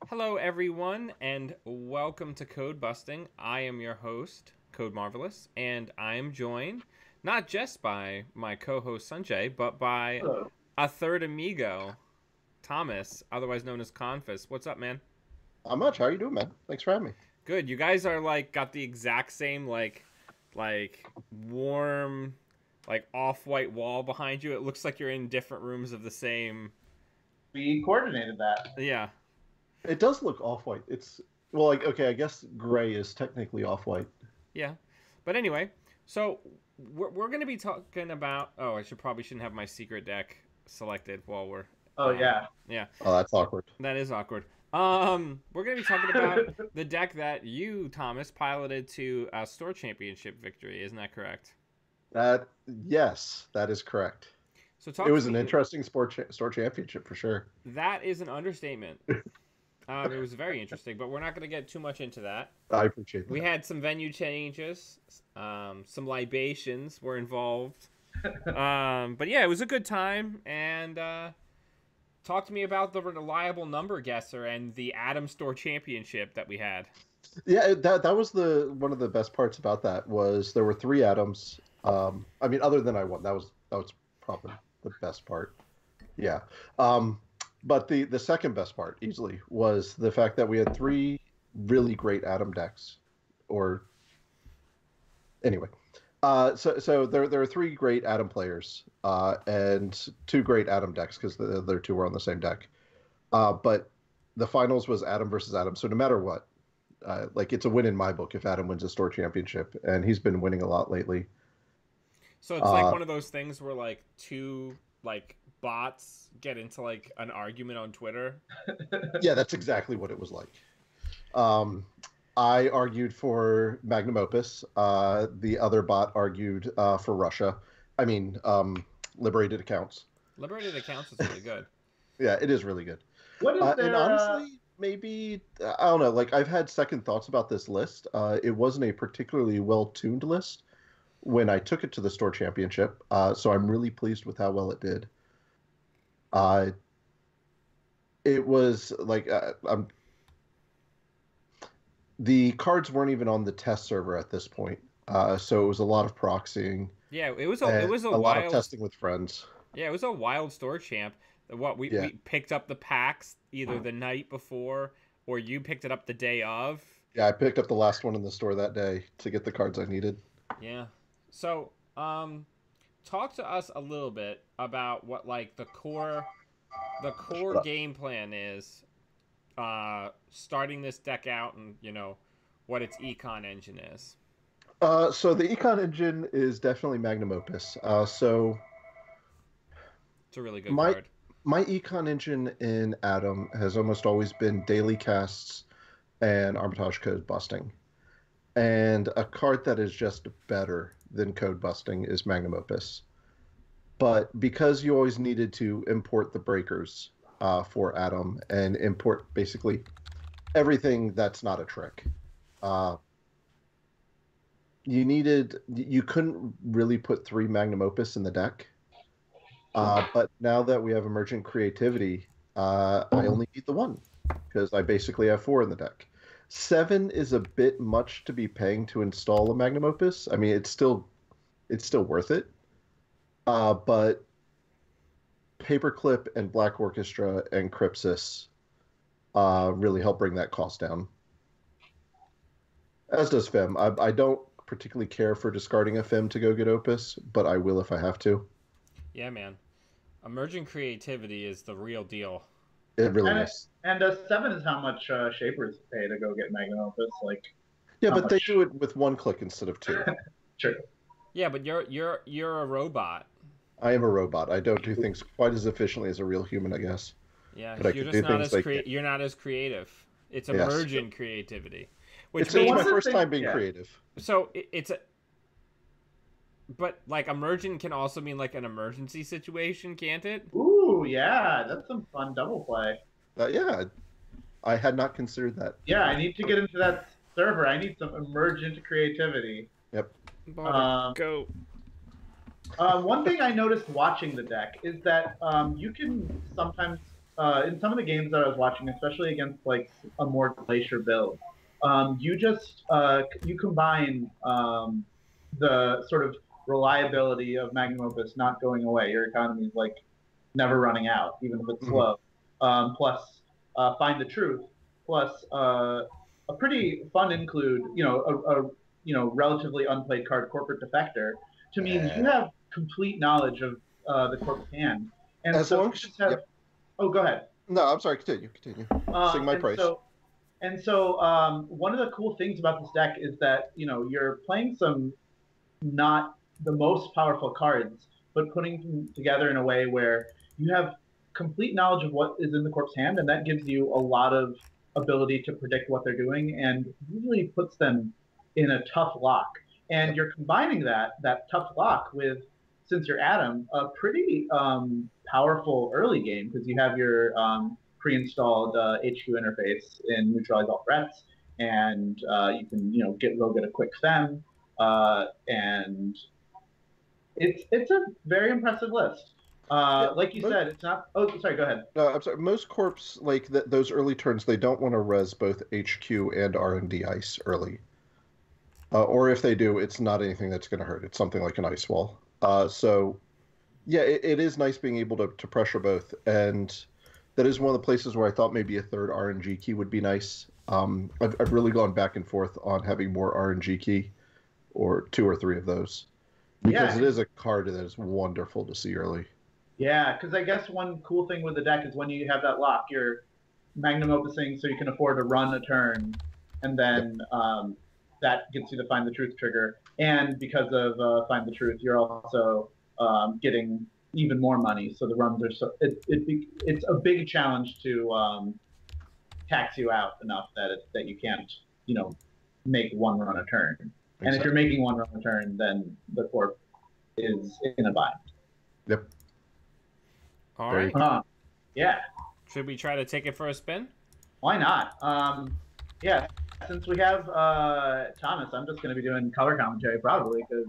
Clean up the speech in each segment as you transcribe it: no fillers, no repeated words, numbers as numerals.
Hello, everyone, and welcome to Codebusting. I am your host, Code Marvelous, and I am joined not just by my co-host Sanjay, but by Hello. a third amigo, Thomas, otherwise known as Confus. What's up, man? Not much. How are you doing, man? Thanks for having me. Good. You guys are got the exact same like warm, like off-white wall behind you. It looks like you're in different rooms of the same. We coordinated that. Yeah. It does look off-white. Well, like, okay, I guess gray is technically off-white. Yeah. But anyway, so we're going to be talking about... Oh, I probably shouldn't have my secret deck selected while we're... Oh, yeah. Yeah. Oh, that's awkward. That is awkward. We're going to be talking about the deck that you, Thomas, piloted to a store championship victory. Isn't that correct? Yes, that is correct. So it was an interesting store championship for sure. That is an understatement. It was very interesting, but we're not going to get too much into that. I appreciate that. We had some venue changes. Some libations were involved. But yeah, it was a good time. And talk to me about the reliable number guesser and the Adam Store Championship that we had. Yeah, that was one of the best parts about that was there were 3 Adams. I mean, other than I won, that was probably the best part. Yeah. But the second best part, easily, was the fact that we had 3 really great Adam decks. Anyway, so there are 3 great Adam players and 2 great Adam decks because the other 2 were on the same deck. But the finals was Adam versus Adam. So no matter what, it's a win in my book if Adam wins a store championship, and he's been winning a lot lately. So it's like one of those things where 2 bots get into an argument on Twitter. Yeah, that's exactly what it was like. I argued for Magnum Opus. The other bot argued for Russia. I mean, Liberated Accounts. Liberated Accounts is really good. Yeah, it is really good. What is there? And honestly, maybe I don't know. I've had second thoughts about this list. It wasn't a particularly well-tuned list when I took it to the store championship. So I'm really pleased with how well it did. It was the cards weren't even on the test server at this point, so it was a lot of proxying. Yeah, it was a lot of testing with friends. Yeah, it was a wild store champ. We picked up the packs either the night before or you picked it up the day of. Yeah, I picked up the last one in the store that day to get the cards I needed. Yeah. So, talk to us a little bit about what the core game plan is, starting this deck out, and what its econ engine is. So the econ engine is definitely Magnum Opus. So it's a really good card. My econ engine in Adam has almost always been daily casts and Armitage Codebusting. And a card that is just better than Codebusting is Magnum Opus. But because you always needed to import the breakers for Adam and import basically everything that's not a trick, you couldn't really put 3 Magnum Opus in the deck. But now that we have Emergent Creativity, I only need the 1 because I basically have 4 in the deck. 7 is a bit much to be paying to install a Magnum Opus. I mean, it's still worth it. But Paperclip and Black Orchestra and Crypsis really help bring that cost down. As does Fem. I don't particularly care for discarding a Fem to go get Opus, but I will if I have to. Yeah, man. Emergent Creativity is the real deal. It really is. And 7 is how much Shapers pay to go get Magnum Opus. Yeah, but they do it with 1 click instead of 2. True. Yeah, but you're a robot. I am a robot. I don't do things quite as efficiently as a real human, I guess. Yeah, but you're just not as you're not as creative. It's emergent creativity. Which means my first time being creative. So it's a... But, emergent can also mean, an emergency situation, can't it? Ooh, yeah. That's some fun double play. Yeah. I had not considered that. Yeah, I need to get into that server. I need some emergent creativity. Yep. Go. One thing I noticed watching the deck is that you can sometimes in some of the games that I was watching, especially against like a more glacier build, you combine the sort of reliability of magnum opus not going away. Your economy is like never running out, even if it's Mhm. slow. Plus, find the truth. Plus, a pretty fun include, relatively unplayed card, corporate defector, to mean you have complete knowledge of the corp's hand, and As so long you as, just have. yep. Oh, go ahead. No, I'm sorry. Continue. Sing my And praise. one of the cool things about this deck is that you're playing some not the most powerful cards, but putting them together in a way where you have complete knowledge of what is in the corp's hand, and that gives you a lot of ability to predict what they're doing, and usually puts them in a tough lock. And Yep. you're combining that tough lock with, since you're Adam, a pretty powerful early game because you have your pre-installed HQ interface in neutralize all threats, and you can go get a quick fem, and it's a very impressive list. Yeah, Like you said, it's not. Oh, sorry. Go ahead. no, I'm sorry. Most corps, like those early turns, they don't want to res both HQ and R&D ice early. Or if they do, it's not anything that's going to hurt. It's something like an ice wall. So, yeah, it is nice being able to pressure both. And that is one of the places where I thought maybe a third RNG key would be nice. I've really gone back and forth on having more RNG key or 2 or 3 of those. Because Yeah, it is a card that is wonderful to see early. yeah. Because I guess one cool thing with the deck is when you have that lock, you're magnum opusing so you can afford to run a turn, and Yep. then that gets you the find the truth trigger. And because of find the truth, you're also getting even more money. So the runs are it's a big challenge to tax you out enough that you can't make one run a turn. And if you're Exactly. making one run a turn, then the corp is in a bind. Yep. All Very right. Yeah. Should we try to take it for a spin? Why not? Yeah, since we have Thomas, I'm just going to be doing color commentary probably because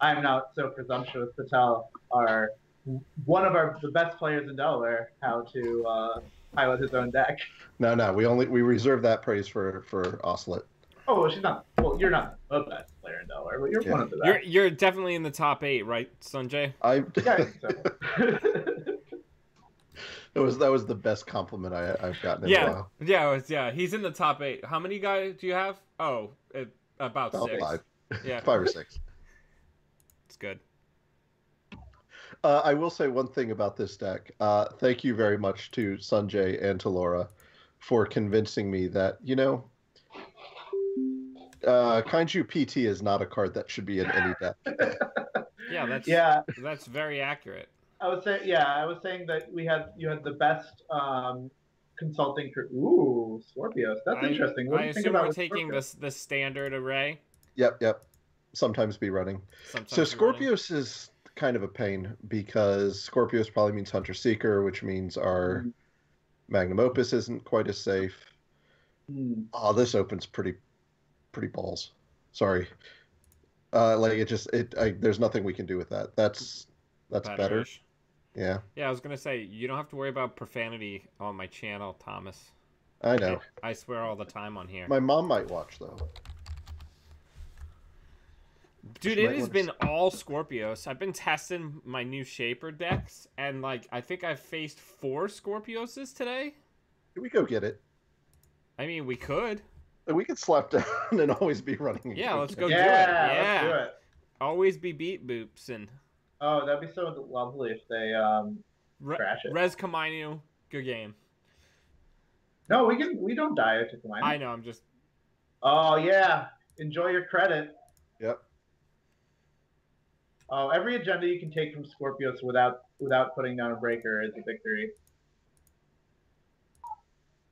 I'm not so presumptuous to tell one of the best players in Delaware how to pilot his own deck. No, we reserve that praise for Oslet. Oh, well, she's not. Well, you're not the best player in Delaware, but you're one of the best. You're definitely in the top 8, right, Sanjay? Yeah, I think so. That was the best compliment I've gotten in a while. Yeah. He's in the top 8. How many guys do you have? Oh, about 6. 5. Yeah, 5 or 6. It's good. I will say one thing about this deck. Thank you very much to Sanjay and to Laura for convincing me that Kaiju PT is not a card that should be in any deck. Yeah, that's very accurate. I was saying that you had the best consulting for Scorpios. That's interesting. What do you think about we're taking the standard array. Yep. Sometimes be running. So Scorpios is kind of a pain because Scorpios probably means Hunter Seeker, which means our Magnum Opus isn't quite as safe. Oh, this opens pretty balls. Sorry. There's nothing we can do with that. That's better. Yeah. Yeah, I was gonna say you don't have to worry about profanity on my channel, Thomas. I know. I swear all the time on here. My mom might watch though. Dude, it has been all Scorpios. I've been testing my new Shaper decks, and I think I've faced 4 Scorpioses today. Can we go get it? I mean, we could. We could slap down and always be running. Yeah, let's go do it. Yeah, let's do it. Always be beat boops and. Oh, that'd be so lovely if they crash it. Res Kamainu, good game. No, we don't die to Kamainu. I know, I'm just. Oh yeah, enjoy your credit. Yep. Oh, every agenda you can take from Scorpios without putting down a breaker is a victory.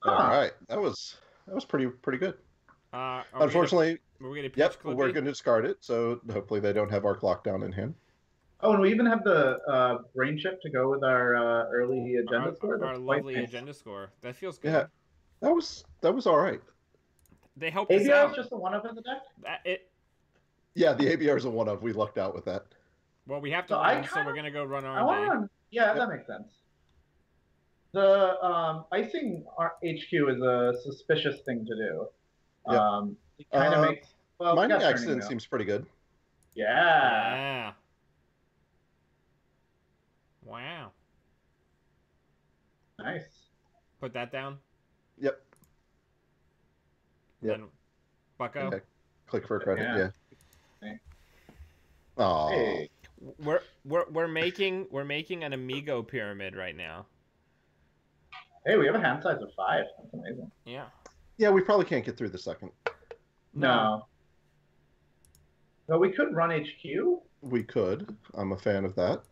All right, that was pretty good. Unfortunately, we're going to discard it, so hopefully they don't have Arc Lockdown in hand. Oh, and we even have the brain chip to go with our early agenda score. Our lovely agenda score. That feels good. Yeah, that was all right. They helped us ABR out. is just a one-of in the deck? Yeah, the ABR is a one-of. We lucked out with that. Well, we have to run, so we're going to go run R&D. Yeah, that makes sense. The icing HQ is a suspicious thing to do. Yep. It kind of makes well, it's Mining got turning accident wheel. seems pretty good. Yeah. Yeah. Wow. Nice. Put that down. Yep. Yep. Then Bucko. Yeah. Click for a credit. Yeah. Yeah. Aw. Hey. We're making an Amigo pyramid right now. Hey, we have a hand size of 5. That's amazing. Yeah. Yeah, we probably can't get through the second. No. But we could run HQ. We could. I'm a fan of that.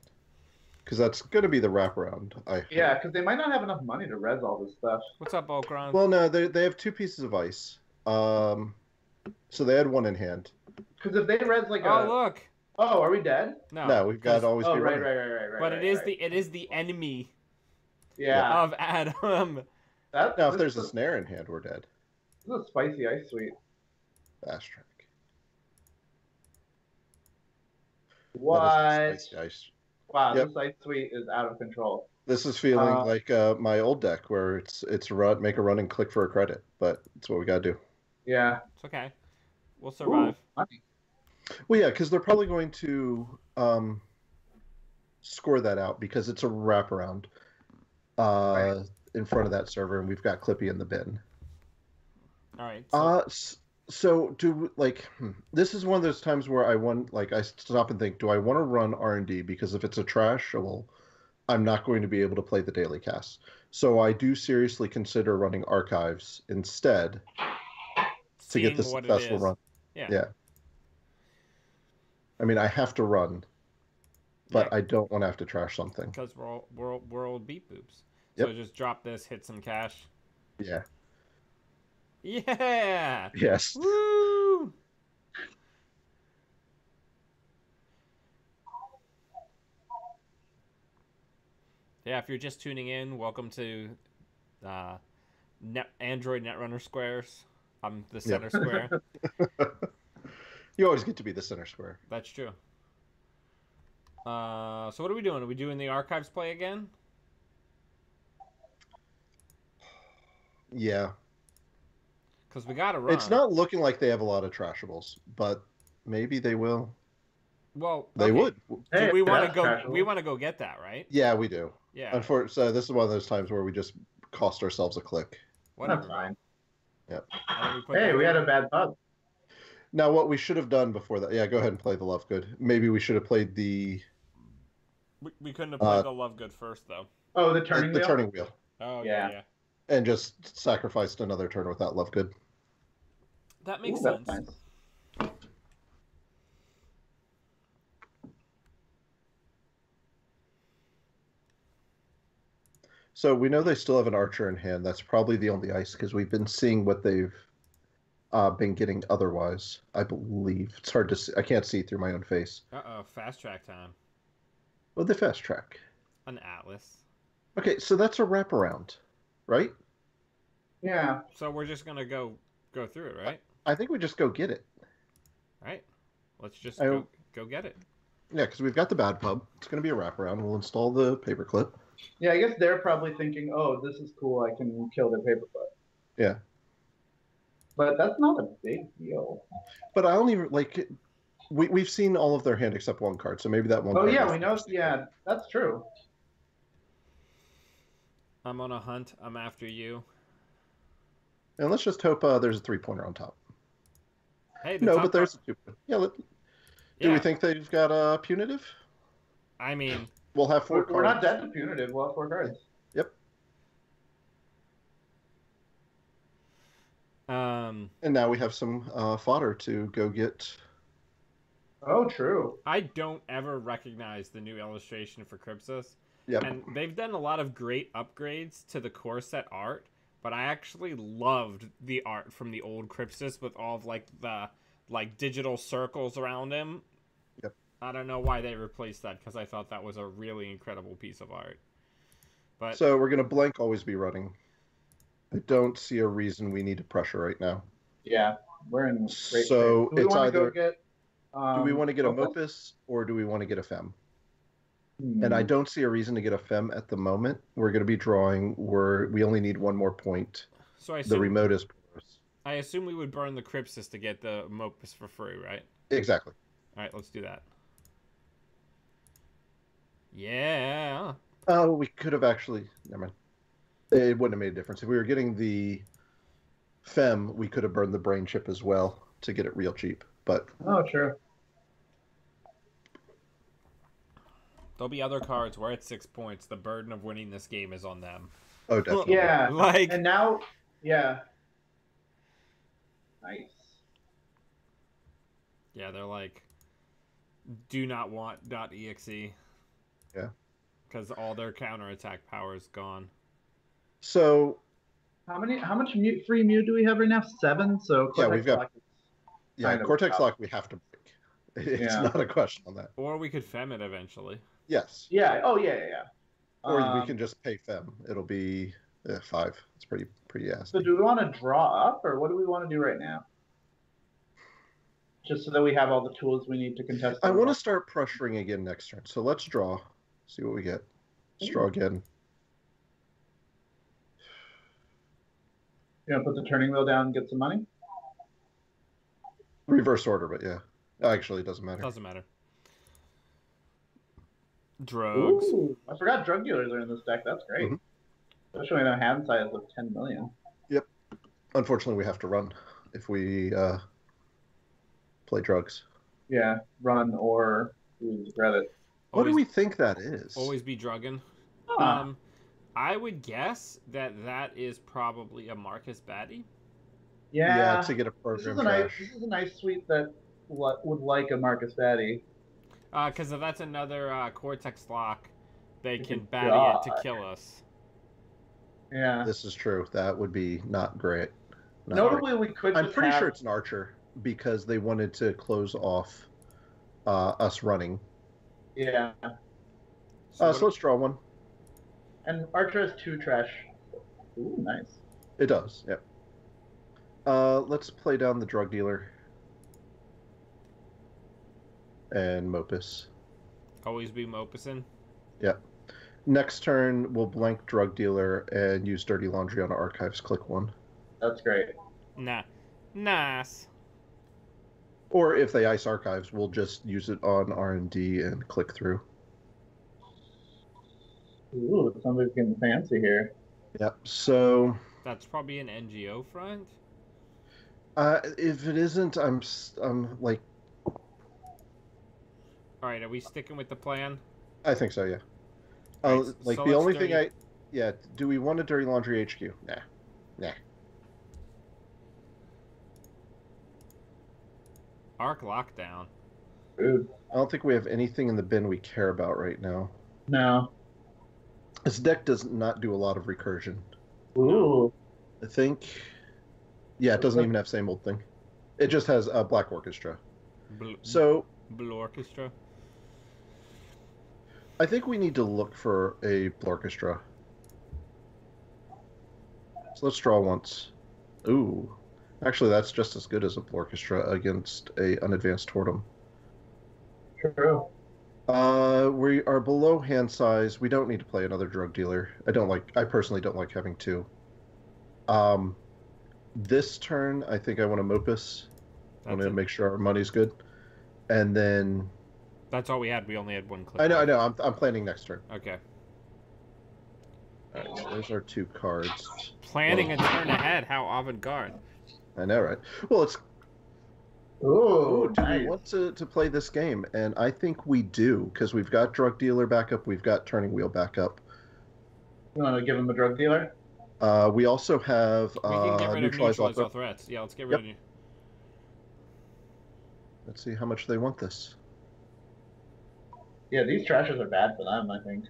Because that's going to be the wraparound. Yeah, because they might not have enough money to res all this stuff. What's up, Okron? Well, no, they have 2 pieces of ice. So they had 1 in hand. Because if they res like oh, look. Oh, are we dead? No, we've got always be right. But it is the enemy. Yeah. Of Adam. Now, if there's a snare in hand, we're dead. This is a spicy ice sweet. Fast track. What? Ice. Wow, This ice suite is out of control. This is feeling like my old deck, where it's make a run and click for a credit, but it's what we gotta do. Yeah, it's okay. We'll survive. Ooh, well, yeah, because they're probably going to score that out because it's a wraparound in front of that server, and we've got Clippy in the bin. All right. So this is one of those times where I stop and think, do I want to run R&D? Because if it's a trash, well, I'm not going to be able to play the daily cast. So I do seriously consider running archives instead to get the successful run. Yeah. I mean, I have to run, but I don't want to have to trash something. Because we're old beat boobs. Yep. So just drop this, hit some cash. Yeah. Yeah. Yes. Woo! Yeah, if you're just tuning in, welcome to Android Netrunner Squares. I'm the center square. You always get to be the center square. That's true. So what are we doing? Are we doing the archives play again? Yeah. Because we got to run. It's not looking like they have a lot of trashables, but maybe they will. Well, they would. Hey, we want to go. We want to go get that, right? Yeah, we do. Yeah. Unfortunately, so this is one of those times where we just cost ourselves a click. That's fine. Yep. Hey, we had a bad pub. Now, what we should have done before that? Yeah, go ahead and play the Love Good. Maybe we should have played the. We couldn't have played the Love Good first, though. Oh, the turning wheel. The turning wheel. Oh yeah. And just sacrificed another turn without Love Good. That makes sense. Nice. So we know they still have an archer in hand. That's probably the only ice because we've been seeing what they've been getting otherwise. I believe it's hard to see. I can't see through my own face. Fast track time. Well, the fast track. An Atlas. Okay, so that's a wraparound, right? Yeah. So we're just gonna go through it, right? I think we just go get it. Right. Let's just go get it. Yeah, because we've got the bad pub. It's going to be a wraparound. We'll install the paperclip. Yeah, I guess they're probably thinking, "Oh, this is cool. I can kill their paperclip." Yeah. But that's not a big deal. But I only we've seen all of their hand except one card, so maybe that one. Oh yeah, we know. Yeah, that's true. I'm on a hunt. I'm after you. And let's just hope there's a 3-pointer on top. Hey, but there's a 2-pointer. Yeah. Do we think they've got punitive? I mean, we'll have 4 cards. We're not dead to punitive. We'll have 4 cards. Yep. And now we have some fodder to go get. Oh, true. I don't ever recognize the new illustration for Crypsis. Yeah. And they've done a lot of great upgrades to the core set art, but I actually loved the art from the old Crypsis with all of the digital circles around him. Yep. I don't know why they replaced that because I thought that was a really incredible piece of art. But so we're gonna blank always be running. I don't see a reason we need to pressure right now. Yeah, we're in great so shape. It's either do we want to get a Mopus or do we want to get a Fem? And I don't see a reason to get a Fem at the moment. We're going to be drawing. We only need one more point. So I The assume, remote is porous. I assume we would burn the Crypsis to get the Mopus for free, right? Exactly. All right, let's do that. Yeah. Oh, we could have actually. Never mind. It wouldn't have made a difference if we were getting the Fem. We could have burned the brain chip as well to get it real cheap. But Oh, sure. There'll be other cards. We're at 6 points. The burden of winning this game is on them. oh, definitely. Yeah. Like, And now, yeah. Nice. yeah, they're like, do not want .exe. Yeah. Because all their counterattack power is gone. So How much free Mew do we have right now? 7. So Yeah, we've got- Lock is yeah, kind of Cortex out. Lock we have to break. It's Yeah. not a question on that. Or we could Fem it eventually. Yes. Yeah. Oh yeah, yeah. Or we can just pay Fem. It'll be 5. It's pretty ass. So do we want to draw up, or what do we want to do right now? Just so that we have all the tools we need to contest. I want to start pressuring again next turn. So let's draw. See what we get. Let's draw again. You know, put the turning wheel down and get some money. Reverse order, but yeah. Actually, it doesn't matter. Doesn't matter. Drugs. Ooh, I forgot drug dealers are in this deck. That's great. Especially when a hand size of 10 million. Yep. Unfortunately, we have to run if we play drugs. Yeah, run or lose credit. What do we think that is? Always be drugging. Huh. I would guess that is probably a Marcus Batty. Yeah, to get a this program is a trash. this is a nice suite that would like a Marcus Batty. Because if that's another Cortex Lock, they Oh can my Batty God. it to kill us. Yeah. This is true. That would be not great. Not Notably, we could. I'm just pretty have... sure it's an archer because they wanted to close off us running. Yeah. So let's draw one. And Archer has 2 trash. Ooh, nice. It does, yep. Let's play down the drug dealer. And Mopus. Always be Mopusin. Yep. Next turn, we'll blank drug dealer and use dirty laundry on archives. Click 1. That's great. Nah. Nice. Or if they ice archives, we'll just use it on R&D and click through. Ooh, somebody's getting fancy here. Yep. So That's probably an NGO front. if it isn't, I'm like. All right, are we sticking with the plan? I think so. Yeah. Right, like so the let's only thing dirty- yeah. Do we want a dirty laundry HQ? Nah. Arc lockdown. Dude. I don't think we have anything in the bin we care about right now. No. This deck does not do a lot of recursion. Ooh. I think. Yeah, it doesn't even have same old thing. It just has a black orchestra. So Blue Orchestra. I think we need to look for a blue orchestra. So let's draw once. Ooh. Actually, that's just as good as a blue orchestra against a unadvanced Tortum. True. We are below hand size. We don't need to play another drug dealer. I personally don't like having 2. This turn, I think I want to Mopus. I want to make sure our money's good. And then... That's all we had. We only had 1 click. I know. I'm planning next turn. Okay. All right, so there's our 2 cards. Planning a turn ahead. How avant-garde. I know, right? Well, it's... Ooh, do nice. we want to play this game? And I think we do, because we've got drug dealer backup, we've got turning wheel backup. You want to give him a drug dealer? We also have We can get rid of neutralize neutralize all all threats. Yeah, let's get rid of you. Let's see how much they want this. Yeah, these trashes are bad for them, I think.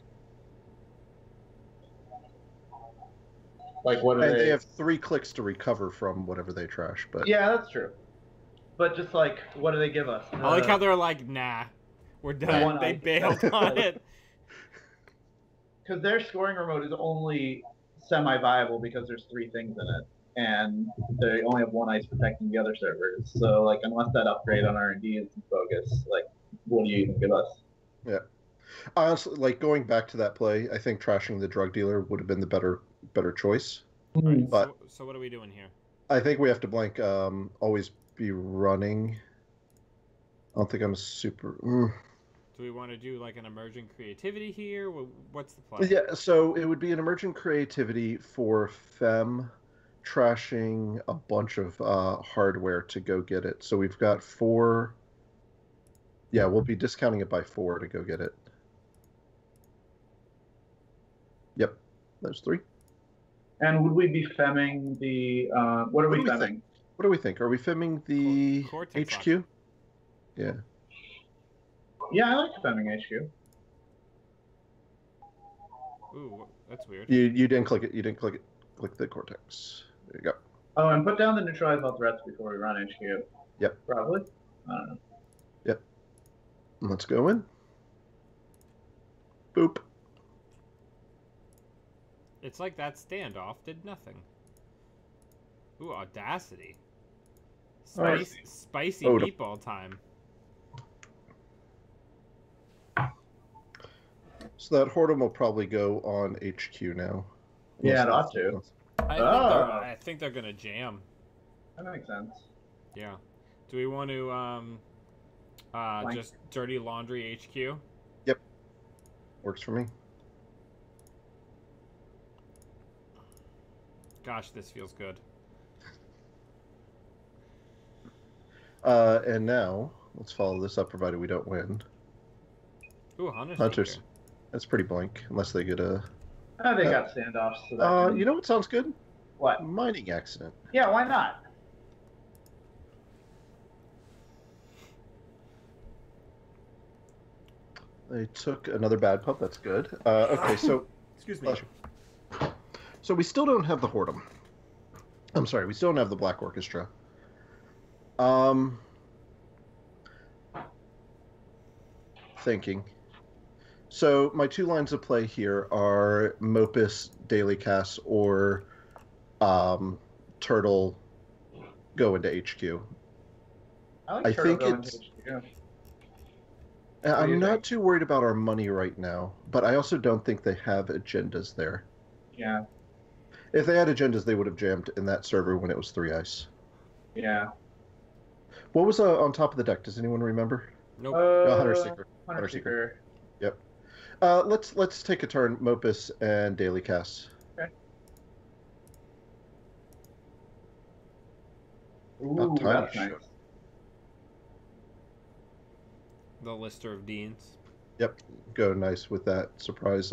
Like, what are And they? they have 3 clicks to recover from whatever they trash, but Yeah, that's true. But just like, what do they give us? I like how they're like, nah, we're done. one They ice. bailed on it. Because their scoring remote is only semi-viable because there's 3 things in it, and they only have 1 ice protecting the other servers. So like, unless that upgrade on R&D is bogus, like, what do you even give us? yeah. Honestly, like going back to that play, I think trashing the drug dealer would have been the better choice. All right. But So what are we doing here? I think we have to blank always be running. I don't think I'm super. Do we want to do like an emergent creativity here? What's the plan? Yeah, so it would be an emergent creativity for Fem trashing a bunch of hardware to go get it. So we've got 4. Yeah, we'll be discounting it by 4 to go get it. Yep, those 3. And would we be femming the? What are we femming? What do we think? Are we femming the Cortex HQ? lock. Yeah. Yeah, I like femming HQ. Ooh, that's weird. You didn't click it. You didn't click it. Click the cortex. There you go. Oh, and put down the neutralize all threats before we run HQ. Yep. Probably. I don't know. Yep. Let's go in. Boop. It's like that standoff did nothing. Ooh, audacity. Spicy meatball time. So that Hordem will probably go on HQ now. Yeah, it ought to. I think they're gonna jam. That makes sense. Yeah. Do we want to just dirty laundry HQ? Yep. Works for me. Gosh, this feels good. And now let's follow this up, provided we don't win. Ooh, Hunters. Hunters. That's pretty blank, unless they get a. They got standoffs. So you know what sounds good? What? Mining accident. Yeah, why not? They took another bad pup. That's good. Okay, so. Excuse me. So we still don't have the Hordem. I'm sorry, we still don't have the Black Orchestra. Thinking. So my 2 lines of play here are Mopus, Daily Cast, or Turtle go into HQ. I think it's. I'm not too worried about our money right now, but I also don't think they have agendas there. Yeah. If they had agendas, they would have jammed in that server when it was 3 ice. Yeah. What was on top of the deck? Does anyone remember? Nope. No, Hunter Seeker. Hunter Seeker. Yep. Let's take a turn, Mopus and Daily Cast. Okay. Ooh, that's nice. The Lister of Deans. Yep. Go nice with that surprise.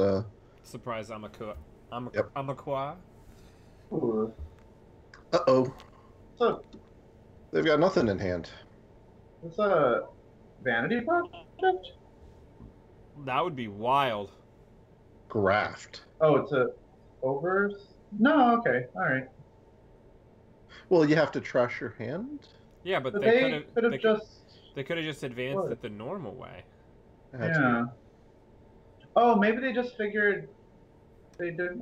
Surprise Amakua. Yep. Amakua. Ooh. Uh-oh. So, They've got nothing in hand. it's a vanity project? That would be wild. Graft. Oh, it's a overs? No, okay. All right. Well, you have to trash your hand? Yeah, but they could have just... They could have just advanced it the normal way. Yeah. Oh, maybe they just figured they didn't.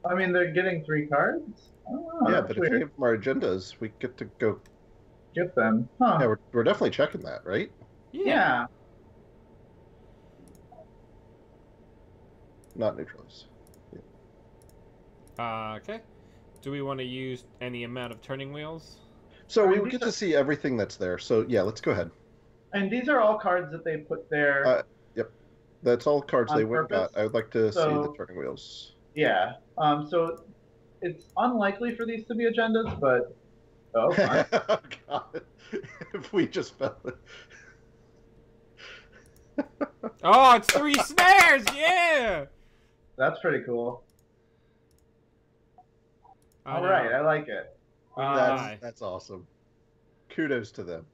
I mean, they're getting 3 cards. Oh, yeah, but weird. If we give them our agendas, we get to go get them. Huh. Yeah, we're definitely checking that, right? Yeah. Not neutralize. Yeah. Okay. Do we want to use any amount of turning wheels? So we get to see everything that's there. So yeah, let's go ahead. And these are all cards that they put there. Yep, that's all cards they went got. I would like to see the turning wheels. Yeah. So it's unlikely for these to be agendas, but oh God, if we just fell. Oh, it's 3 snares! Yeah. That's pretty cool. All right, I like it. That's awesome. Kudos to them.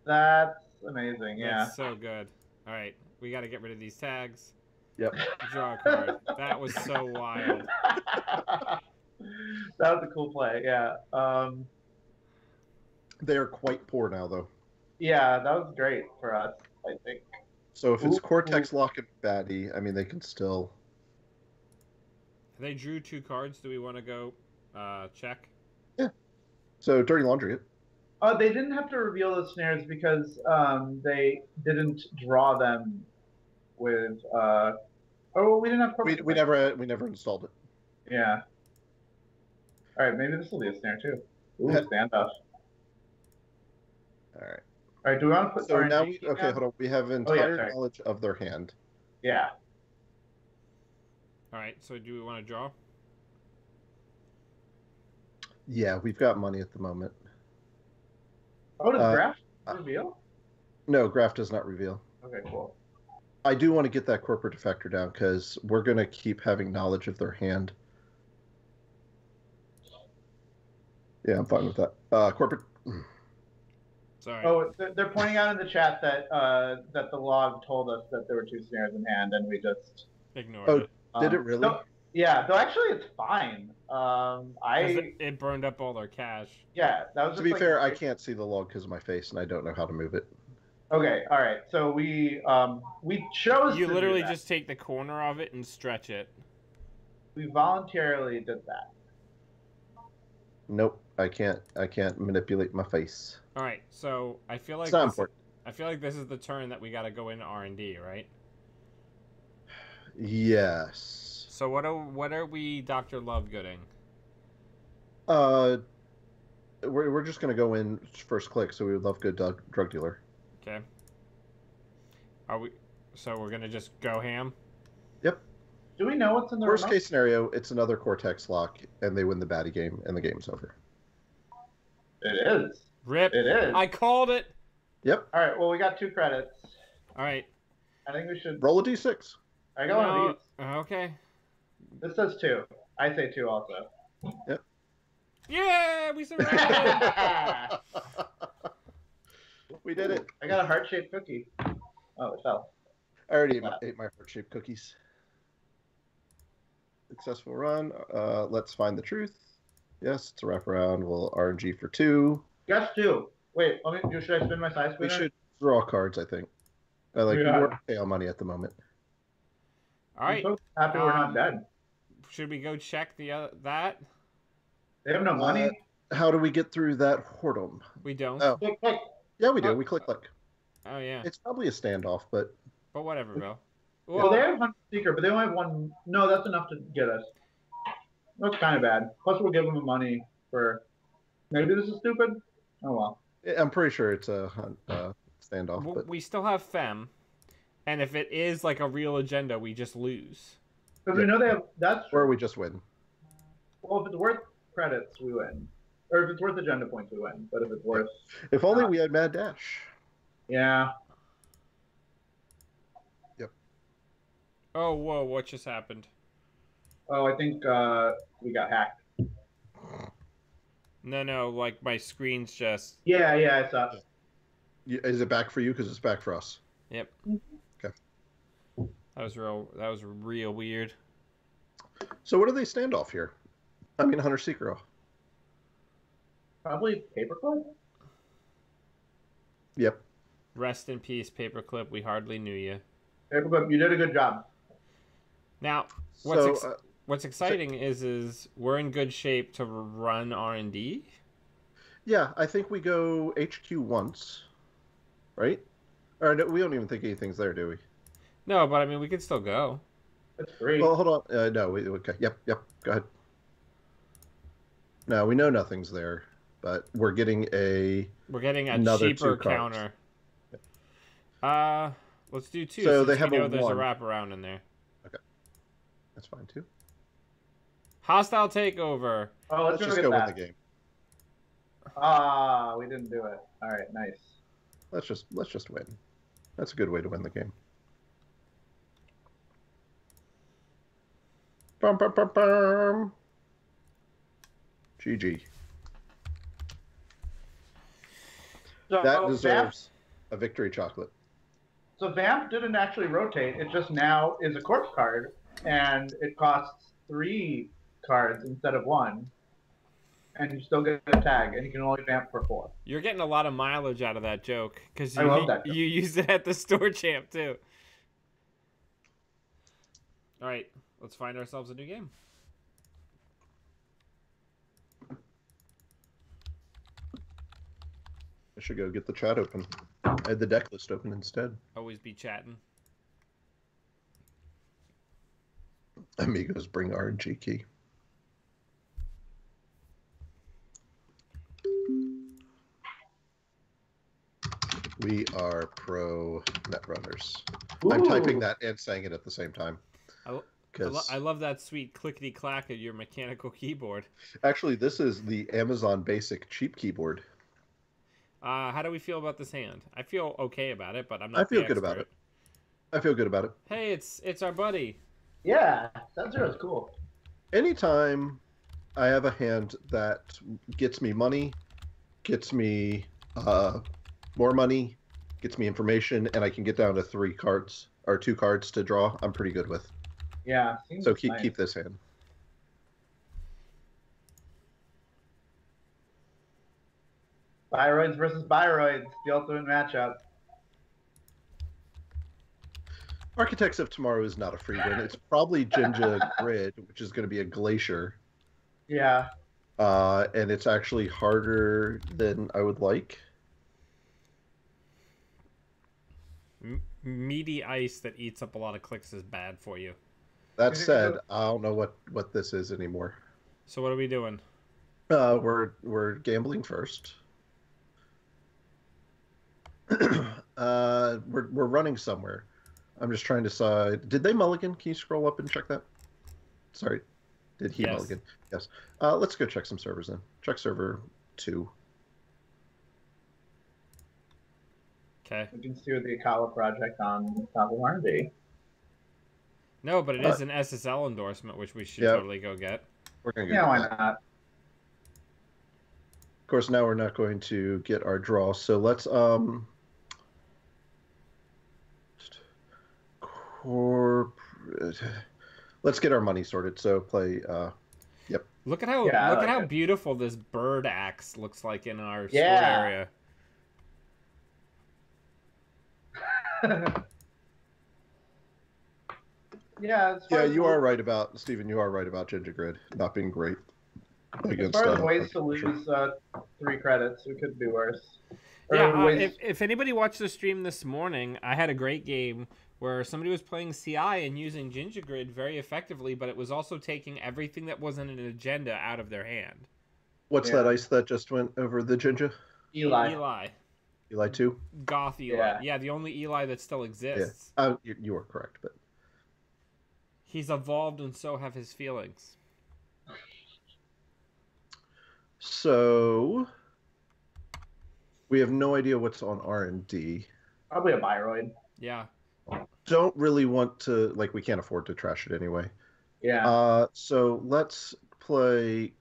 That's amazing. Yeah. That's so good. All right, we got to get rid of these tags. Yep. Draw a card. That was so wild. That was a cool play. Yeah. They are quite poor now, though. Yeah, that was great for us, I think. So if it's Cortex Lock and Batty, I mean, they can still. They drew 2 cards. Do we want to go check? Yeah. So Dirty Laundry it. They didn't have to reveal the snares because they didn't draw them with oh, we didn't have corporate. We never installed it. Yeah. All right, maybe this will be a snare too. Ooh, standoff. All right. All right, do we want to put So now RNGkey okay, down? hold on. We have entire knowledge of their hand. Yeah. All right. So do we want to draw? Yeah, we've got money at the moment. Oh, does graph reveal? No, graph does not reveal. Okay, cool. I do want to get that corporate defector down because we're going to keep having knowledge of their hand. Yeah, I'm fine with that. Corporate. Sorry. Oh, they're pointing out in the chat that that the log told us that there were 2 snares in hand, and we just ignored it. Did it really? Yeah, though actually it's fine. It burned up all their cash. Yeah, that was. To be fair, I can't see the log because of my face, and I don't know how to move it. Okay, all right. So we chose. You literally just take the corner of it and stretch it. We voluntarily did that. Nope, I can't manipulate my face. All right, so I feel like it's not important. I feel like this is the turn that we got to go into R&D, right? Yes. So what are we Dr. Lovegooding? We're just gonna go in first click. So we would love good drug dealer. Okay. Are we? So we're gonna just go ham? Yep. Do we know what's in the worst case scenario? It's another Cortex lock, and they win the baddie game, and the game's over. It is. Rip. It is. I called it. Yep. All right. Well, we got 2 credits. All right. I think we should roll a d6. I got one of these. Okay. This says 2. I say 2 also. Yep. Yeah, we survived. We did it. I got a heart-shaped cookie. Oh, it fell. I already ate my heart-shaped cookies. Successful run. Let's find the truth. Yes, it's a wraparound. We'll RNG for 2. Yes, 2. Wait, should I spin my size spinner? We should draw cards, I think. We're okay on money at the moment. All right. I'm so happy we're not dead. Should we go check that? They have no money. How do we get through that whoredom? We don't. Oh. Click, click. Yeah, we do. We click. Oh, yeah. It's probably a standoff, but... But whatever, bro. Well, they have Hunter Seeker, but they only have 1... No, that's enough to get us. That's kind of bad. Plus, we'll give them the money for... Maybe this is stupid? Oh, well. I'm pretty sure it's a standoff. Well, but... We still have Fem. And if it is like a real agenda, we just lose. Because we know they have... That's true. Or we just win. Well, if it's worth credits, we win. Or if it's worth agenda points, we win. But if it's worth... If only we had Mad Dash. Yeah. Yep. Oh, whoa, what just happened? Oh, I think we got hacked. No, like my screen's just... Yeah, I saw it. Is it back for you? Because it's back for us. Yep. Okay. That was real weird. So what do they stand off here? I mean, Hunter Seeker. Probably paperclip? Yep. Rest in peace, Paperclip. We hardly knew you. Paperclip, you did a good job. Now, what's exciting is we're in good shape to run R&D. Yeah, I think we go HQ once, right? Or no, we don't even think anything's there, do we? No, but I mean, we could still go. That's great. Well, hold on. No, okay. Yep. Go ahead. No, we know nothing's there, but we're getting another cheaper counter. Let's do 2. So they have there's a wraparound in there. Okay, that's fine too. Hostile takeover. Oh, let's just go win the game. Ah, we didn't do it. All right, nice. Let's just win. That's a good way to win the game. Bum, bum, bum, bum. GG. So, that deserves a victory chocolate. So Vamp didn't actually rotate. It just now is a corpse card, and it costs 3 cards instead of 1. And you still get a tag, and you can only Vamp for 4. You're getting a lot of mileage out of that joke because you used it at the store champ too. All right, let's find ourselves a new game. I should go get the chat open. I had the deck list open instead. Always be chatting. Amigos bring RNGkey. We are pro Netrunners. I'm typing that and saying it at the same time. I love that sweet clickety clack of your mechanical keyboard. Actually, this is the Amazon Basic cheap keyboard. How do we feel about this hand? I feel okay about it, but I'm I not feel the good expert. about it. I feel good about it. Hey, it's our buddy. Yeah, Sub-Zero's cool. Anytime I have a hand that gets me money, gets me more money, gets me information, and I can get down to 3 cards or 2 cards to draw, I'm pretty good with. Yeah. So Seems nice. keep this hand. Biroids versus Biroids, the ultimate matchup. Architects of Tomorrow is not a free win. It's probably Jinja Grid, which is going to be a Glacier. Yeah. And it's actually harder than I would like. Meaty ice that eats up a lot of clicks is bad for you. That said, I don't know what this is anymore. So what are we doing? We're gambling first. We're running somewhere. I'm just trying to decide. Did they mulligan? Can you scroll up and check that? Sorry. Did he mulligan? Yes. Let's go check some servers then. Check server 2. Okay. We can see the Akala project on top of RNG. No, but it is an SSL endorsement, which we should totally go get. We're gonna go get why that. not? Of course, now we're not going to get our draw, so let's let's get our money sorted. So play. Yep. Look at how beautiful this bird axe looks like in our store area. Yeah, you are right about Steven. You are right about Ginger Grid not being great. As far as ways to lose 3 credits, we could do worse. If anybody watched the stream this morning, I had a great game where somebody was playing CI and using Ginger Grid very effectively, but it was also taking everything that wasn't an agenda out of their hand. What's that ice that just went over the Ginger? Eli 2? Goth Eli. Yeah, the only Eli that still exists. Yeah. You are correct, but he's evolved and so have his feelings. So we have no idea what's on R&D. Probably a Biroid. Yeah. Don't really want to, like, we can't afford to trash it anyway. Yeah. So let's play.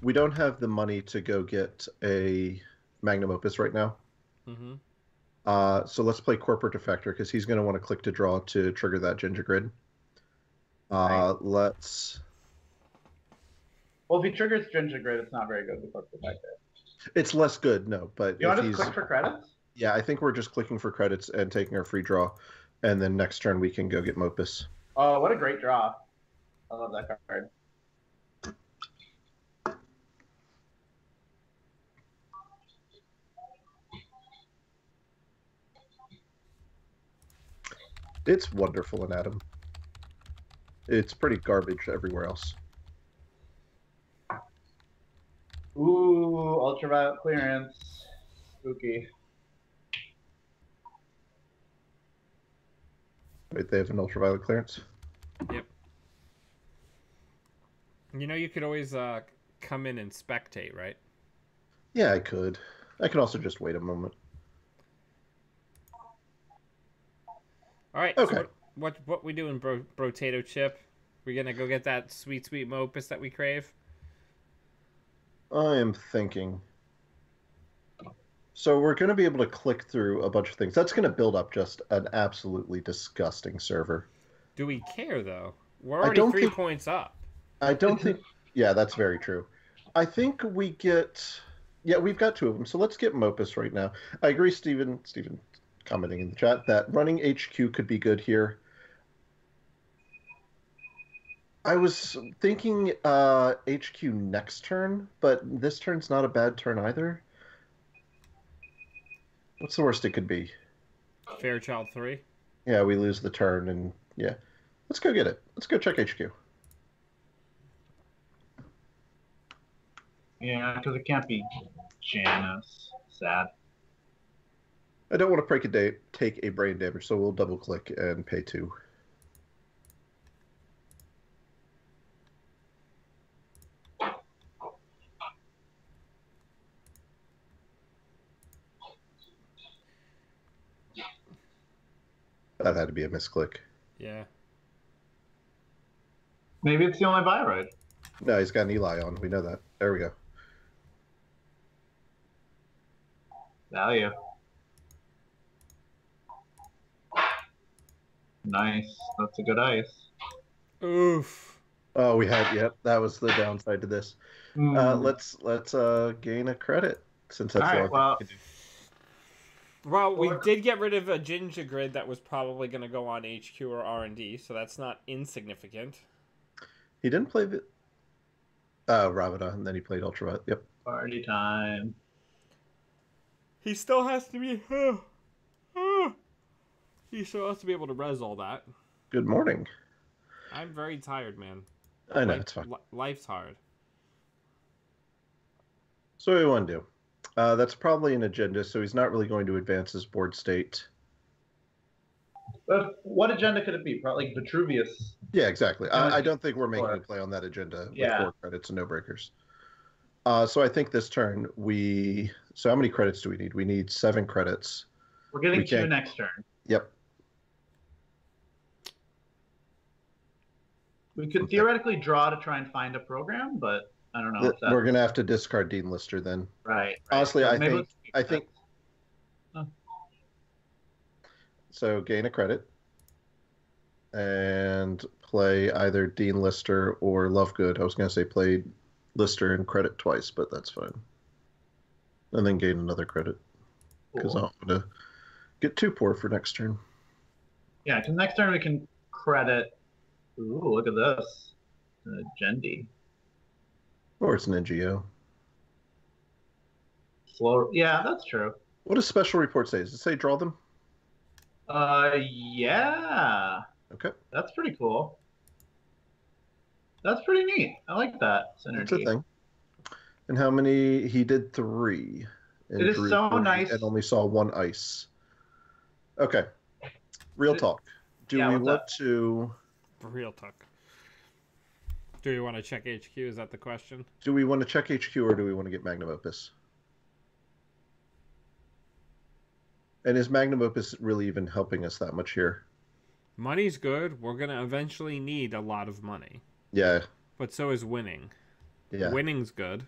We don't have the money to go get a Magnum Opus right now. Mm-hmm. So let's play Corporate Defector because he's going to want to click to draw to trigger that Ginger Grid. Nice. Let's. Well, if he triggers Ginger Grid, it's not very good with Corporate Defector. It's less good, no. But you want to click for credits? Yeah, I think we're just clicking for credits and taking our free draw, and then next turn we can go get Mopus. Oh, what a great draw! I love that card. It's wonderful in Adam. It's pretty garbage everywhere else. Ooh, ultraviolet clearance. Spooky. Wait, they have an ultraviolet clearance? Yep. You know, you could always come in and spectate, right? Yeah, I could. I could also just wait a moment. All right. Okay. So what we doing, Brotato Chip? We gonna go get that sweet Mopus that we crave? I am thinking. So we're going to be able to click through a bunch of things. That's going to build up just an absolutely disgusting server. Do we care, though? We're already 3 points up. I don't think... Yeah, that's very true. I think we get... Yeah, we've got 2 of them. So let's get Mopus right now. I agree, Steven commenting in the chat, that running HQ could be good here. I was thinking HQ next turn, but this turn's not a bad turn either. What's the worst it could be? Fairchild 3. Yeah, we lose the turn, and yeah. Let's go get it. Let's go check HQ. Yeah, because it can't be Janus. Sad. I don't want to take a brain damage, so we'll double click and pay 2. That had to be a misclick. Yeah. Maybe it's the only buy right. No, he's got an Eli on. We know that. There we go. Value. Nice. That's a good ice. Oof. Oh, we had. Yep, that was the downside to this. Let's gain a credit since that's all the right. only Well, thing we can do. Well, we did get rid of a Ginger Grid that was probably going to go on HQ or R&D, so that's not insignificant. He didn't play the Ravana, and then he played Ultraviolet. Yep. party time. He still has to be... he still has to be able to res all that. Good morning. I'm very tired, man. I know, it's fine. Life's hard. So what do we want to do? That's probably an agenda, so he's not really going to advance his board state. But what agenda could it be? Probably like Vitruvius. Yeah, exactly. Yeah, I don't think we're making or- a play on that agenda with Yeah. 4 credits and no breakers. So I think this turn So how many credits do we need? We need 7 credits. We're getting We 2 can't- next turn. Yep. We could theoretically draw to try and find a program, but I don't know if that's We're going to have to discard Dean Lister then. right. Honestly, So I maybe think- let's- I think- So gain a credit. And play either Dean Lister or Lovegood. I was going to say play Lister and credit twice, but that's fine. And then gain another credit. Because Cool. I'm going to get 2 poor for next turn. Yeah, because next turn we can credit. Ooh, look at this. Gendy. Or it's an NGO. Slow. Yeah, that's true. What does special report say? Does it say draw them? Yeah. Okay. That's pretty cool. That's pretty neat. I like that synergy. That's a thing. And how many? He did 3. And It is drew so 3 nice. And only saw 1 ice. Okay. Real talk. Do Yeah, we what's want up? to... Real talk. Do you want to check HQ? Is that the question? Do we want to check HQ or do we want to get Magnum Opus? And is Magnum Opus really even helping us that much here? Money's good. We're going to eventually need a lot of money. Yeah. But so is winning. Yeah. Winning's good.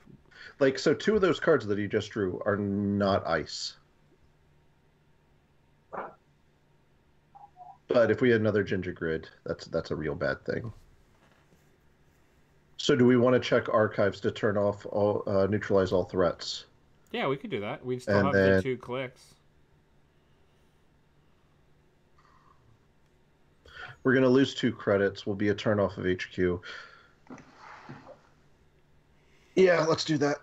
Like, so 2 of those cards that he just drew are not ice. But if we had another Ginger Grid, that's a real bad thing. So do we want to check archives to turn off all neutralize all threats? Yeah, we could do that. We'd still And have then- the 2 clicks. We're going to lose 2 credits. Will be a turn off of HQ. Yeah, let's do that.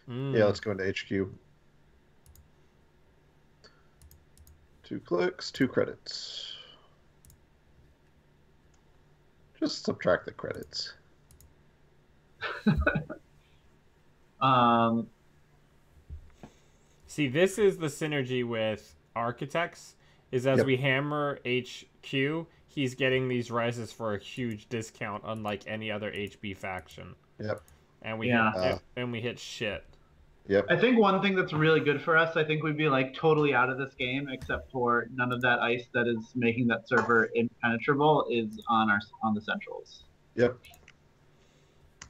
Yeah, let's go into HQ. 2 clicks, 2 credits. Just subtract the credits. See, this is the synergy with Architects, is as Yep. we hammer HQ, he's getting these rises for a huge discount, unlike any other HB faction. Yep. And we Yeah. and we hit shit. Yep. I think one thing that's really good for us, I think we'd be like totally out of this game, except for none of that ice that is making that server impenetrable is on the centrals. Yep.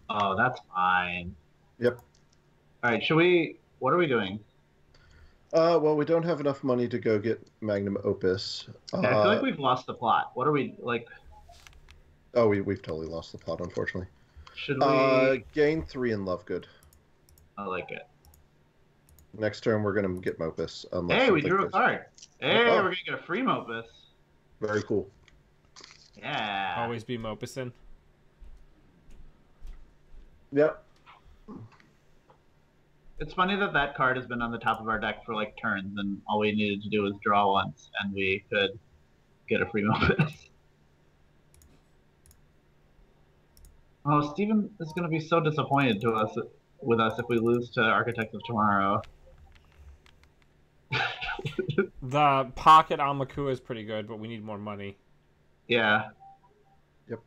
Oh, that's fine. Yep. All right, what are we doing? Well, we don't have enough money to go get Magnum Opus. Yeah, I feel like we've lost the plot. What are we like? Oh, we've totally lost the plot, unfortunately. Should we? Gain 3 in Lovegood. I like it. Next turn, we're going to get Mopus. Hey, we something drew a goes- card. Hey, Oh. we're gonna get a free Mopus. Very cool. Yeah. Always be Mopusing. Yep. It's funny that that card has been on the top of our deck for like turns, and all we needed to do was draw once, and we could get a free Mopus. Oh, Steven is going to be so disappointed with us if we lose to Architect of Tomorrow. The pocket Amakua is pretty good, but we need more money. Yeah. Yep.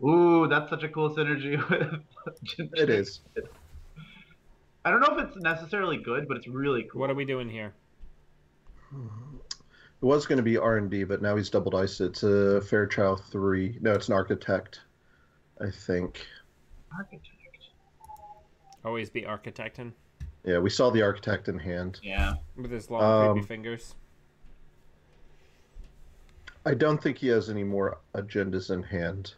Ooh, that's such a cool synergy with Ginger. It is. I don't know if it's necessarily good, but it's really cool. What are we doing here? It was going to be R&D, but now he's double diced. It's a Fairchild 3. No, it's an Architect, I think. Architect. Always be architecting. Yeah, we saw the Architect in hand. Yeah. With his long, creepy fingers. I don't think he has any more agendas in hand,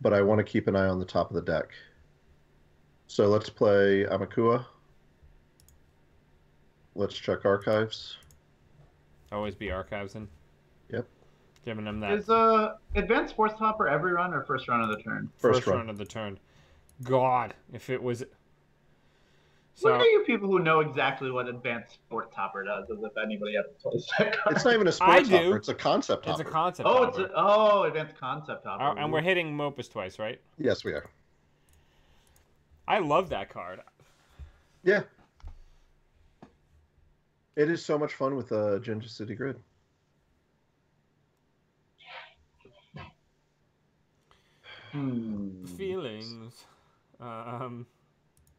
but I want to keep an eye on the top of the deck. So let's play Amakua. Let's check archives. Always be archiving. Yep. Giving him that. Is Advanced Force Hopper every run or first run of the turn? First run. Run of the turn. God, if it was... So, Look at you people who know exactly what Advanced Sports Hopper does, as if anybody ever plays that card. It's not even a sports hopper, it's a concept it's hopper. a concept Oh, hopper. Advanced Concept Hopper. And we're hitting Mopus twice, right? Yes, we are. I love that card. Yeah. It is so much fun with Ginger City Grid. Feelings.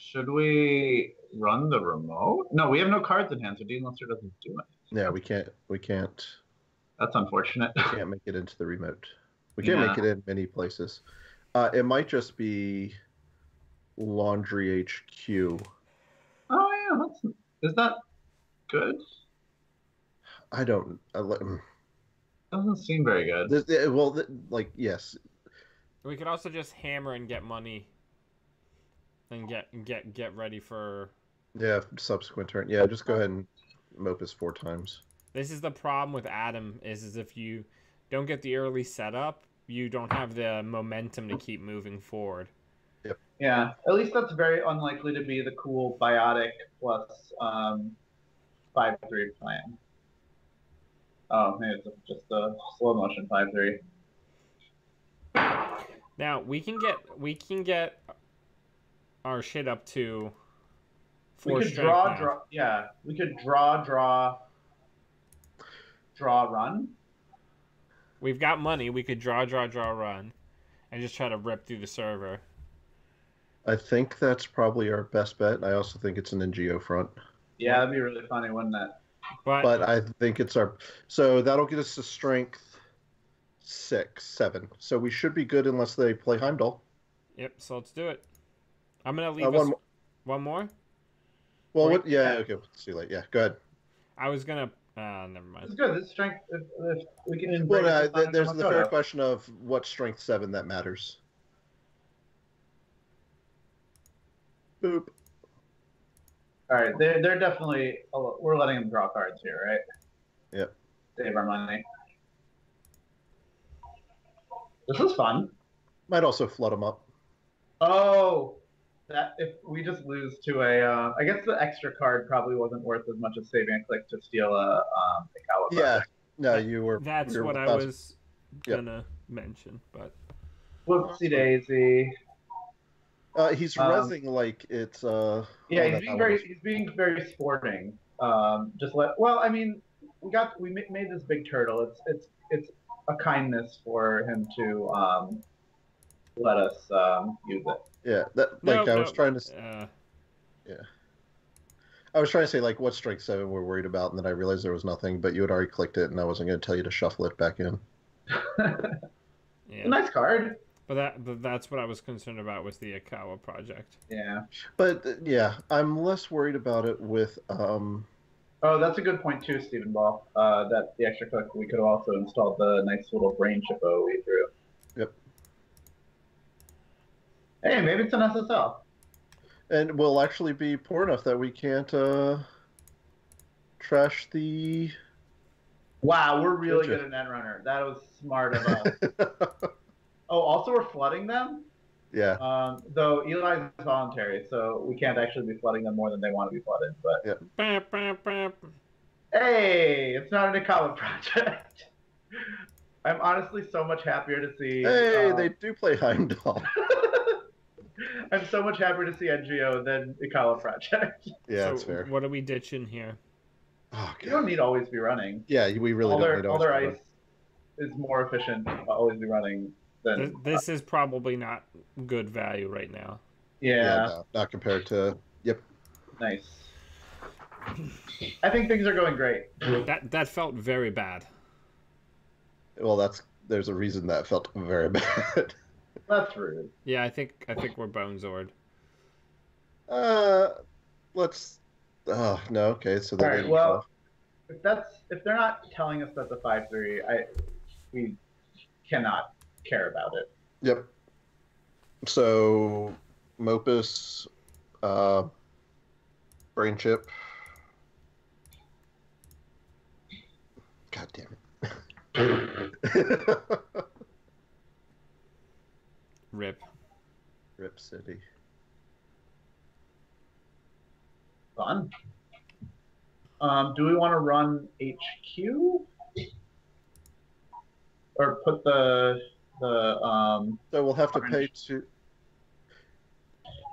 Should we run the remote? No, we have no cards in hand, so Dean Lister doesn't do it. Yeah, we can't. That's unfortunate. We can't make it into the remote. We can't make it in many places. It might just be Laundry HQ. Oh yeah, is that good? I don't. Doesn't seem very good. Well, like yes. We could also just hammer and get money. And get ready for... Yeah, subsequent turn. Yeah, just go ahead and Mopus 4 times. This is the problem with Adam, is if you don't get the early setup, you don't have the momentum to keep moving forward. Yep. Yeah, at least that's very unlikely to be the cool Biotic plus 5-3 plan. Oh, maybe it's just a slow motion 5-3. Now we can get our shit up to 4 we could strength now. draw. Yeah, we could draw, run. We've got money. We could draw, run, and just try to rip through the server. I think that's probably our best bet. I also think it's an NGO front. Yeah, that'd be really funny, wouldn't it? But I think it's our... So that'll get us to strength 6, 7. So we should be good unless they play Heimdall. Yep, so let's do it. I'm going to leave one more? Well, yeah, okay, it's too late. Yeah, go ahead. I was going to... never mind. It's good. This strength, if we can... Well, there's the fair question of what strength 7 that matters. Boop. All right, they're definitely... We're letting them draw cards here, right? Yep. Save our money. This is fun. Might also flood them up. Oh, that if we just lose to a... I guess the extra card probably wasn't worth as much as saving a click to steal a Ikawa. Yeah, no, you were... That's what I was gonna mention, but... Whoopsie daisy. He's rezzing like it's yeah, he's being very sporting. Well, I mean, we made this big turtle. It's a kindness for him to let us use it. Yeah, I was trying to yeah. I was trying to say like what strength 7 we're worried about, and then I realized there was nothing, but you had already clicked it, and I wasn't going to tell you to shuffle it back in. Yeah. Nice card. But that's what I was concerned about with the Ikawa project. Yeah. But yeah, I'm less worried about it with Oh, that's a good point too, Stephen Ball. That the extra click we could have also installed the nice little brain chippo we drew. Yep. Hey, maybe it's an SSL. And we'll actually be poor enough that we can't trash the... Wow, we're really good at Netrunner. That was smart of us. Oh, also we're flooding them? Though Eli's voluntary, so we can't actually be flooding them more than they want to be flooded. But Yeah. Bam, bam, bam. hey, it's not an Ecala project. I'm honestly so much happier to see. Hey, they do play Heimdall. I'm so much happier to see NGO than Ecala project. Yeah, So that's fair. what are we ditching here? Oh, You don't need to always be running. Yeah, we really don't need All their always ice is more efficient to always be running than. This is probably not good value right now. Yeah. No, not compared to. Yep. Nice. I think things are going great. That felt very bad. Well, there's a reason that felt very bad. That's rude. Yeah, I think we're Bonezord. Let's. Oh no. Okay, so they're All right. Well, if they're not telling us that's a 5-3, we cannot care about it. Yep. So, Mopus, Brain Chip. God damn it. Rip. Rip City. Fun. Do we want to run HQ? Or put the So we'll have to pay to.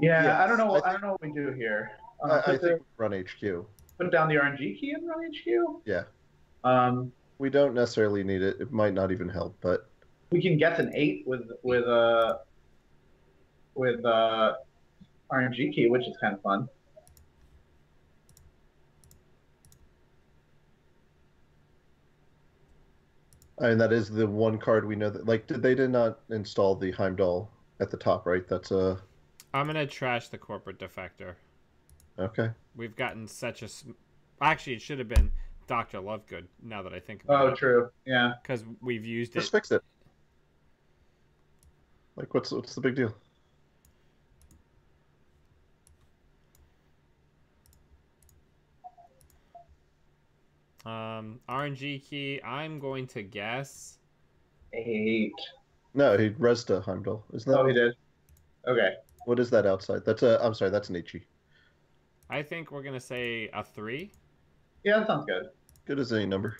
Yeah, Yes, I don't know. I don't know what we do here. I think run HQ. Put down the RNG key and run HQ. Yeah. We don't necessarily need it. It might not even help, but we can get an 8 with RNG key, which is kind of fun. I mean, that is the one card we know that. Like, they did not install the Heimdall at the top, right? That's a. I'm gonna trash the corporate defector. Okay. We've gotten such a. Actually, it should have been Dr. Lovegood. Now that I think about it. Oh, true. Yeah. Because we've used it. Just fix it. Like, what's the big deal? RNGkey. I'm going to guess 8. No, he rezzed a Heimdall. Isn't that? Oh, he did. Okay. What is that outside? That's a. I'm sorry, that's an HE. I think we're gonna say a 3. Yeah, that sounds good. Good as any number.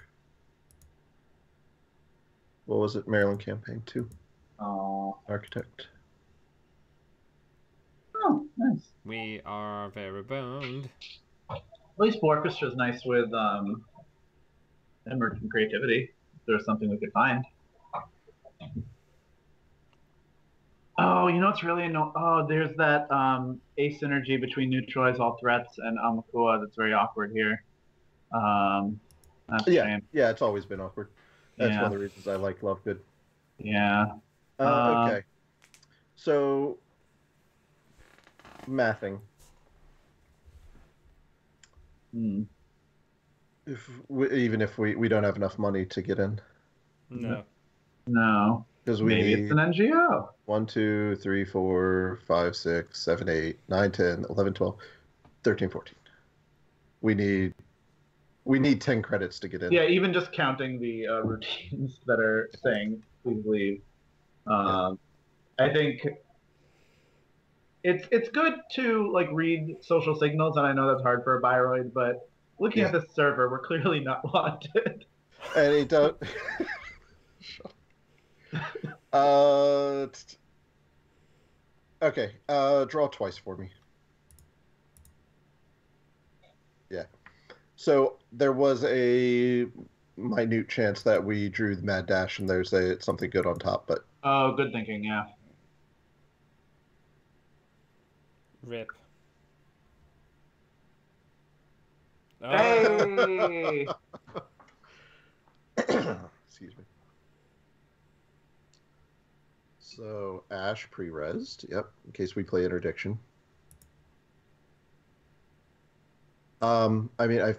What was it? Maryland Campaign 2. Oh. Architect. Oh, nice. We are very boned. At least Orchestra's nice with emergent creativity. If there's something we could find. Oh, you know what's really annoying? Oh, there's that asymmetry between neutralize all threats and Amakua that's very awkward here. That's yeah, it's always been awkward. That's one of the reasons I like Lovegood. Yeah. Okay. So, mathing. Even if we don't have enough money to get in. No. Because we maybe it's an NGO. 1, 2, 3, 4, 5, 6, 7, 8, 9, 10, 11, 12, 13, 14. We need 10 credits to get in. Yeah, even just counting the routines that are saying please leave. I think it's good to like read social signals, and I know that's hard for a Biroid, but looking at this server, we're clearly not wanted. And it don't. Okay. Draw twice for me. Yeah. So there was a minute chance that we drew the Mad Dash, and there's something good on top, but. Oh, good thinking. Yeah. Rip. Hey. Excuse me. So Ash pre-resed, yep, in case we play interdiction. I mean,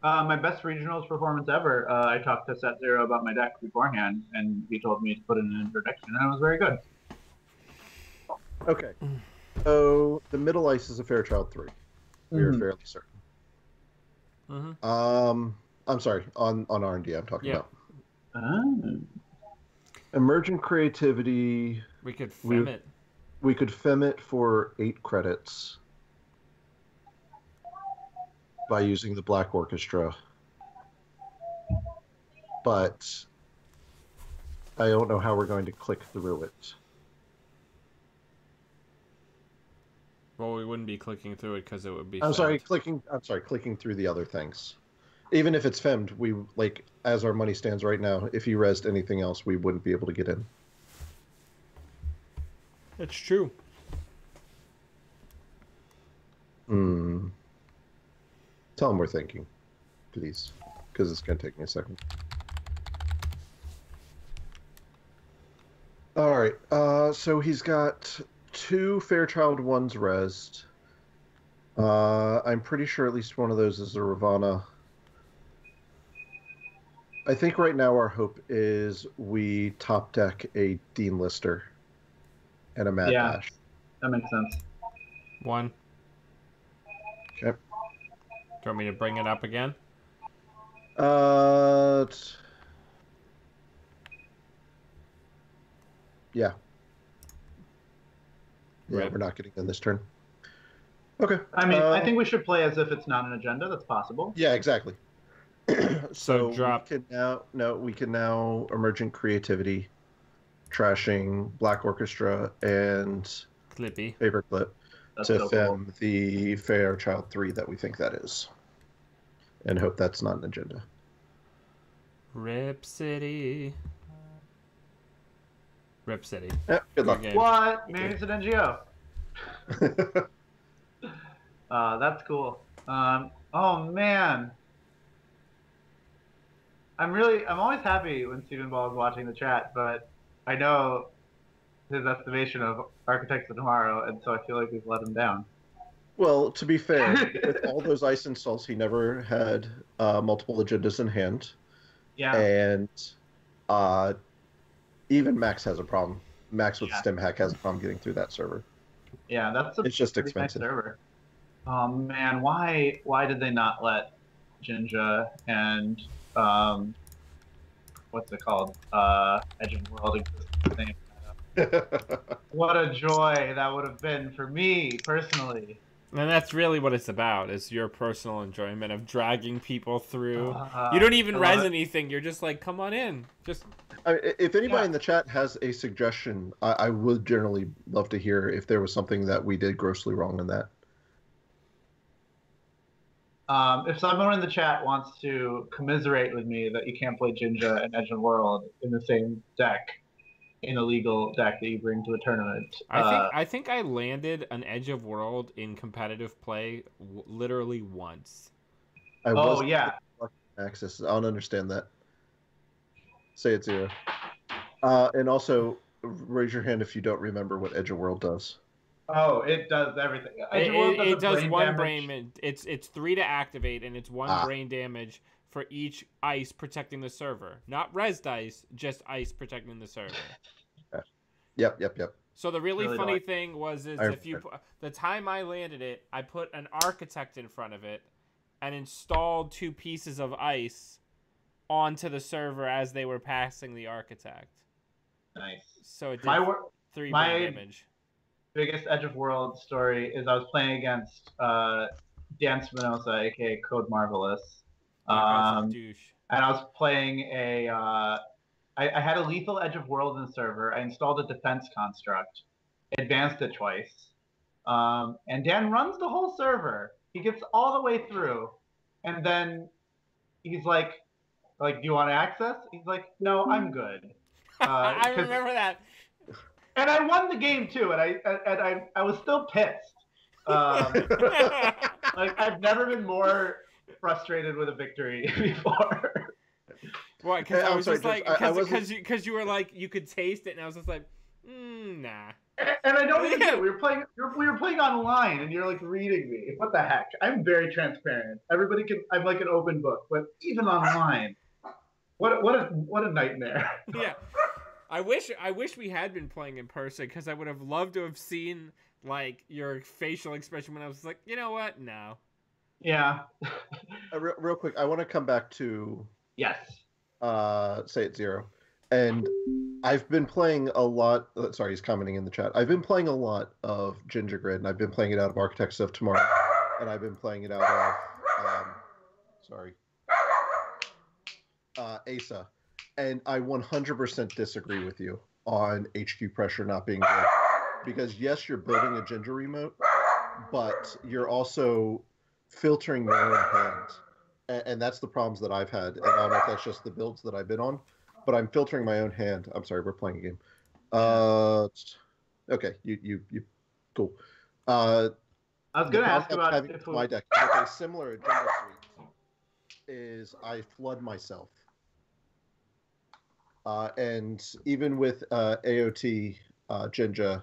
my best regionals performance ever. I talked to Set Zero about my deck beforehand, and he told me to put in an interdiction, and it was very good. Okay. So the middle ice is a Fairchild 3. We are fairly certain. I'm sorry, on R&D I'm talking about. Emergent creativity. We could fem it. We could fem it for 8 credits by using the Black Orchestra. But I don't know how we're going to click through it. Well, we wouldn't be clicking through it because it would be. Clicking through the other things. Even if it's femmed, we like as our money stands right now. If you rezzed anything else, we wouldn't be able to get in. That's true. Tell him we're thinking, please, because it's gonna take me a second. All right. So he's got 2 Fairchild ones rezzed. I'm pretty sure at least one of those is a Ravana. I think right now our hope is we top deck a Dean Lister and a Mad Dash. That makes sense. 1. Okay. Do you want me to bring it up again? Yeah. Yeah, Rip. we're not getting in this turn. Okay. I mean, I think we should play as if it's not an agenda. That's possible. Yeah, exactly. So drop. We can now Emergent Creativity, trashing Black Orchestra and Clippy. Paperclip That's to so fem cool. the Fairchild 3 that we think that is. And hope that's not an agenda. Rip City. Rip City. Yeah, good luck. game. What? Maybe it's an NGO. That's cool. Oh man. I'm always happy when Stephen Ball is watching the chat, but I know his estimation of Architects of Tomorrow, and so I feel like we've let him down. Well, to be fair, with all those ice installs, he never had multiple agendas in hand. Yeah. And even Max has a problem. Max with Stem Hack has a problem getting through that server. Yeah, it's just pretty expensive. nice server. Oh man, why did they not let Jinja and what's it called? Edge of World exist at the same time? What a joy that would have been for me personally. And that's really what it's about, is your personal enjoyment of dragging people through. You don't even res anything. You're just like, come on in. Just. If anybody in the chat has a suggestion, I would generally love to hear if there was something that we did grossly wrong in that. If someone in the chat wants to commiserate with me that you can't play Jinja and Edge of World in the same deck, in a legal deck that you bring to a tournament. I think I landed an Edge of World in competitive play literally once. Access. I don't understand that. Say it 0. And also, raise your hand if you don't remember what Edge of World does. Oh, it does everything. It does one brain. It's 3 to activate, and it's 1 brain damage for each ice protecting the server. Not rezzed ice, just ice protecting the server. Yep. So the really funny thing was the time I landed it, I put an architect in front of it and installed 2 pieces of ice onto the server as they were passing the architect. Nice. So it did 3 brain damage. Biggest Edge of World story is I was playing against Dan Spinoza, aka Code Marvelous. And I was playing I had a lethal Edge of World in the server. I installed a defense construct, advanced it twice. And Dan runs the whole server. He gets all the way through. And then he's like, do you want access? He's like, no, I'm good. I remember that. And I won the game too, and I was still pissed. Like I've never been more frustrated with a victory before. What? Because I was just like, because you were like, you could taste it, and I was just like, nah. And I don't even get it. We were playing online, and you're like reading me. What the heck? I'm very transparent. Everybody can. I'm like an open book, but even online, what a nightmare. Yeah. I wish we had been playing in person, because I would have loved to have seen like your facial expression when I was like, you know what? No. Yeah. Real quick, I want to come back to yes. Say it 0. And I've been playing a lot. Sorry, he's commenting in the chat. I've been playing a lot of Ginger Grid, and I've been playing it out of Architects of Tomorrow, and I've been playing it out of ASA. And I 100% disagree with you on HQ pressure not being good, because yes, you're building a Ginger remote, but you're also filtering your own hand, and that's the problems that I've had. And I don't know if that's just the builds that I've been on. But I'm filtering my own hand. I'm sorry, we're playing a game. Okay, you cool. I was going to ask about having my deck. Okay, similar agenda suite is I flood myself, and even with AOT Jinja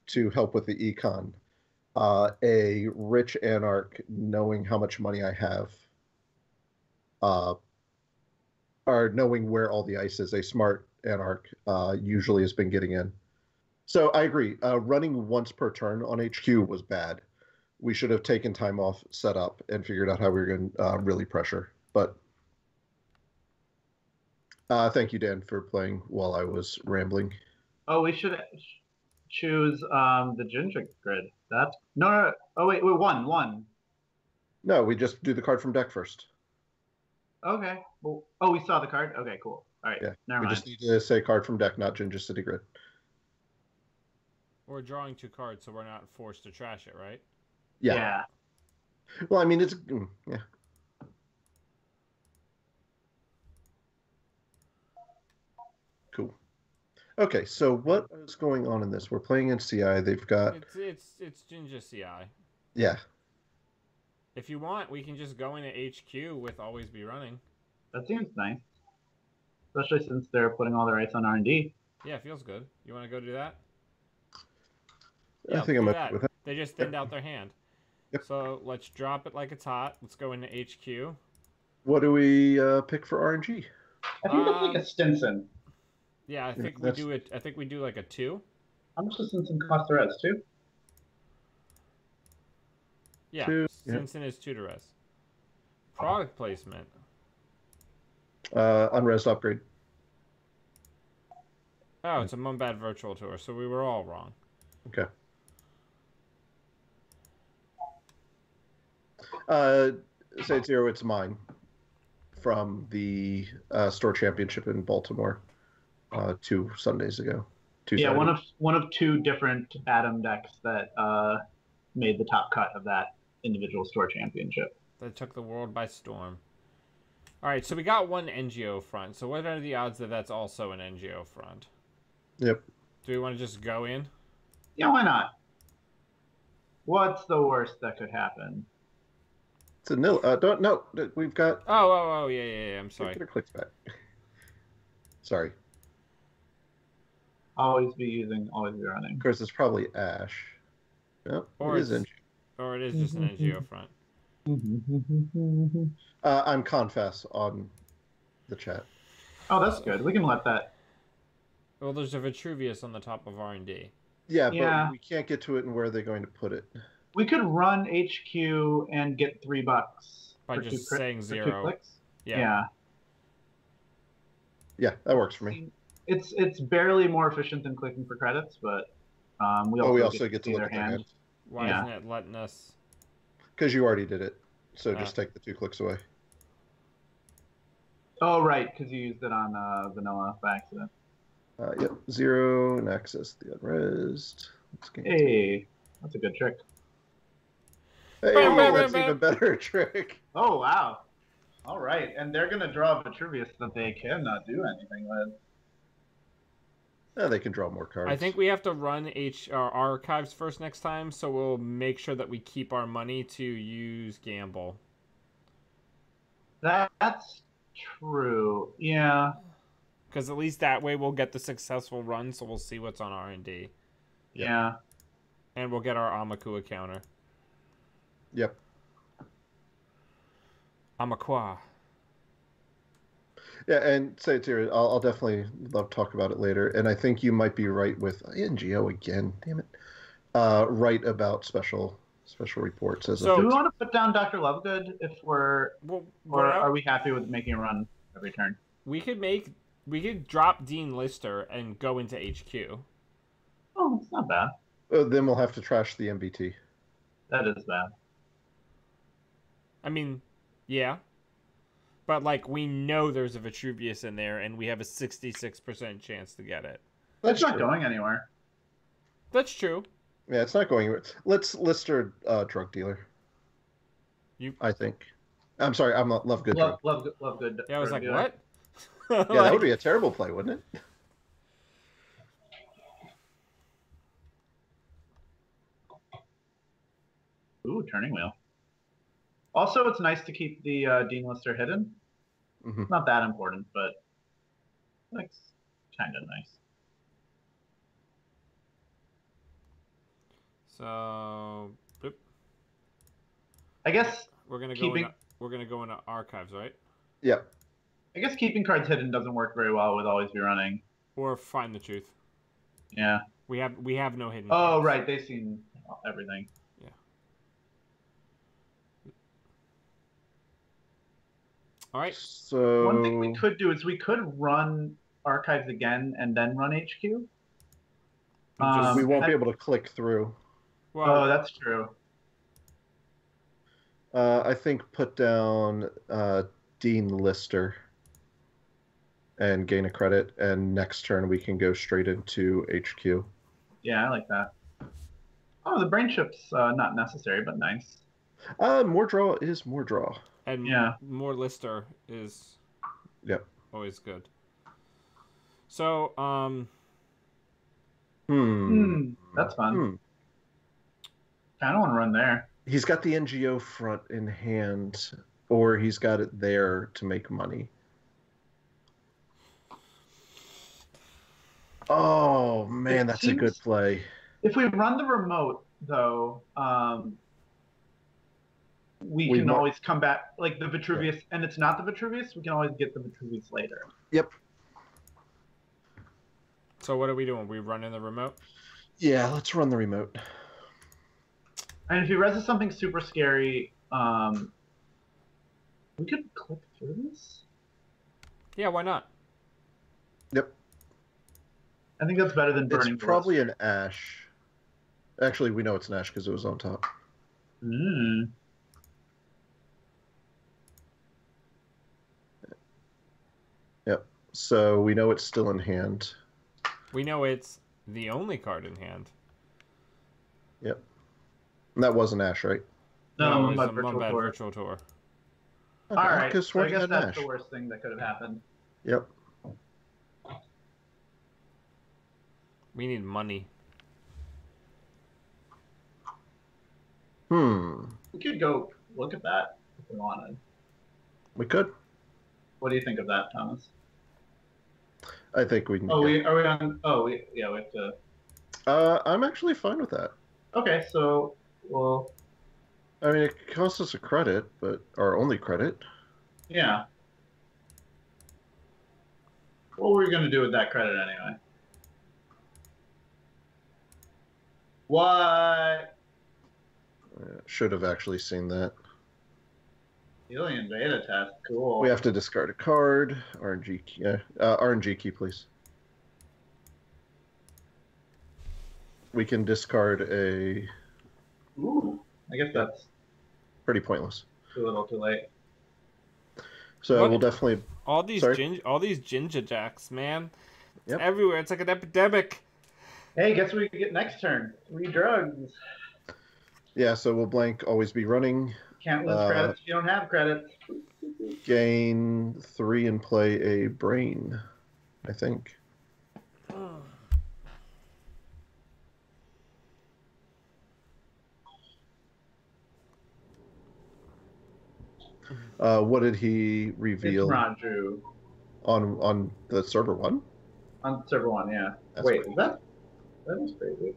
to help with the econ, a rich anarch knowing how much money I have. Or knowing where all the ice is, a smart anarch usually has been getting in. So I agree. Running once per turn on HQ was bad. We should have taken time off, set up, and figured out how we were going to really pressure. But thank you, Dan, for playing while I was rambling. Oh, we should choose the Ginger Grid. That's no. Oh wait, one. No, we just do the card from deck first. Okay. Well, oh, we saw the card? Okay, cool. All right. Yeah. Never mind. We just need to say card from deck, not Ginger City Grid. We're drawing 2 cards, so we're not forced to trash it, right? Yeah. Well, I mean, it's... Yeah. Cool. Okay, so what is going on in this? We're playing in CI. They've got... It's Ginger CI. Yeah. If you want, we can just go into HQ with Always Be Running. That seems nice. Especially since they're putting all their ice on R&D. Yeah, it feels good. You want to go do that? I think I'm okay with it. They just thinned out their hand. Yep. So let's drop it like it's hot. Let's go into HQ. What do we pick for RNG? I think that's like a Stinson. Yeah, I think we do it. I think we do like a 2. How much does Stinson cost to res? 2? Yeah, 2, Stinson is 2 to res. Product placement. Unres upgrade. Oh, it's a Mumbad virtual tour, so we were all wrong. Okay. Say 0, it's mine. From the store championship in Baltimore 2 Sundays ago. Yeah, one of 2 different Atom decks that made the top cut of that individual store championship. That took the world by storm. All right, so we got 1 NGO front. So what are the odds that that's also an NGO front? Yep. Do we want to just go in? Yeah, why not? What's the worst that could happen? It's a nil. No, we've got... Oh, yeah. I'm sorry. Get her clicks back. Sorry. Always be running. Of course, it's probably Ash. Yep, or it is NG. Or it is just an NGO front. I'm Confess on the chat. Oh, that's good. We can let that. Well, there's a Vitruvius on the top of R&D. Yeah, but we can't get to it, and where are they going to put it? We could run HQ and get $3 by just saying 0. Clicks. Yeah. Yeah, that works for me. It's barely more efficient than clicking for credits, but we also get to look at their hand. Why isn't it letting us? Because you already did it, so just take the 2 clicks away. Oh, right, because you used it on vanilla by accident. Yep, 0 and access the unresed. Hey, that's a good trick. Hey, that's even better trick. Oh, wow. All right, and they're going to draw a Vitruvius that they cannot do anything with. Yeah, they can draw more cards. I think we have to run our archives first next time, so we'll make sure that we keep our money to use gamble. That's true. Yeah. Because at least that way we'll get the successful run, so we'll see what's on R&D. Yeah. And we'll get our Amakua counter. Yep. Amakua. Yeah, and say it's here. I'll definitely love to talk about it later. And I think you might be right with NGO again. Damn it. Right about special reports. Do we want to put down Dr. Lovegood if or are we happy with making a run every turn? We could make We could drop Dean Lister and go into HQ. Oh, it's not bad. Then we'll have to trash the MBT. That is bad. I mean, yeah. But, like, we know there's a Vitruvius in there, and we have a 66% chance to get it. That's It's not true. going anywhere. That's true. Yeah, it's not going anywhere. Let's list our drug dealer. I think. I'm sorry, I'm not love good drug. Love good. Yeah, I was like, dealer. what? Yeah, that would be a terrible play, wouldn't it? Ooh, turning wheel. Also, it's nice to keep the Dean Lister hidden. Mm-hmm. Not that important, but it's kind of nice. So, boop. I guess we're gonna go into archives, right? Yep. I guess keeping cards hidden doesn't work very well with always be running. Or find the truth. Yeah. We have no hidden. Oh, cards. right. They've seen everything. Yeah. All right. So one thing we could do is we could run archives again and then run HQ. We won't be able to click through. Well, oh, that's true. I think put down Dean Lister and gain a credit, and next turn we can go straight into HQ. Yeah, I like that. Oh, the brain chip's not necessary, but nice. More draw is more draw. And yeah, more Lister is always good. So, that's fun. I don't want to run there. He's got the NGO front in hand, or he's got it there to make money. Oh man, that's a good play. If we run the remote, though, we can always come back, like the Vitruvius, and it's not the Vitruvius, we can always get the Vitruvius later. Yep. So what are we doing? We running the remote? Yeah, let's run the remote. And if he reses something super scary, we could click through this? Yeah, why not? Yep. I think that's better than burning. It's probably an Ash. Actually, we know it's an Ash because it was on top. Yep. So we know it's still in hand. We know it's the only card in hand. Yep. And that was an Ash, right? No, it was a Mudbad Virtual Tour. Okay, all right, so I guess that's the worst thing that could have happened. Yep. We need money. We could go look at that if we wanted. We could. What do you think of that, Thomas? I think we can. Oh, are we on? Oh, we have to. I'm actually fine with that. Okay, so well. I mean, it costs us a credit, but our only credit. Yeah. What were we going to do with that credit anyway? What? Should have actually seen that. Alien beta test, cool. We have to discard a card. RNGkey, RNGkey, please. We can discard a. Ooh, I guess that's pretty pointless. Too little, too late. So we'll definitely. All these Ginger Jacks, man. It's Yep. everywhere. It's like an epidemic. Hey, guess what we get next turn? 3 drugs. Yeah, so we'll blank, always be running. Can't lose credits if you don't have credits. Gain 3 and play a brain, I think. What did he reveal? It's Raju. On the server 1? On server 1, yeah. That's Wait, crazy. that is crazy.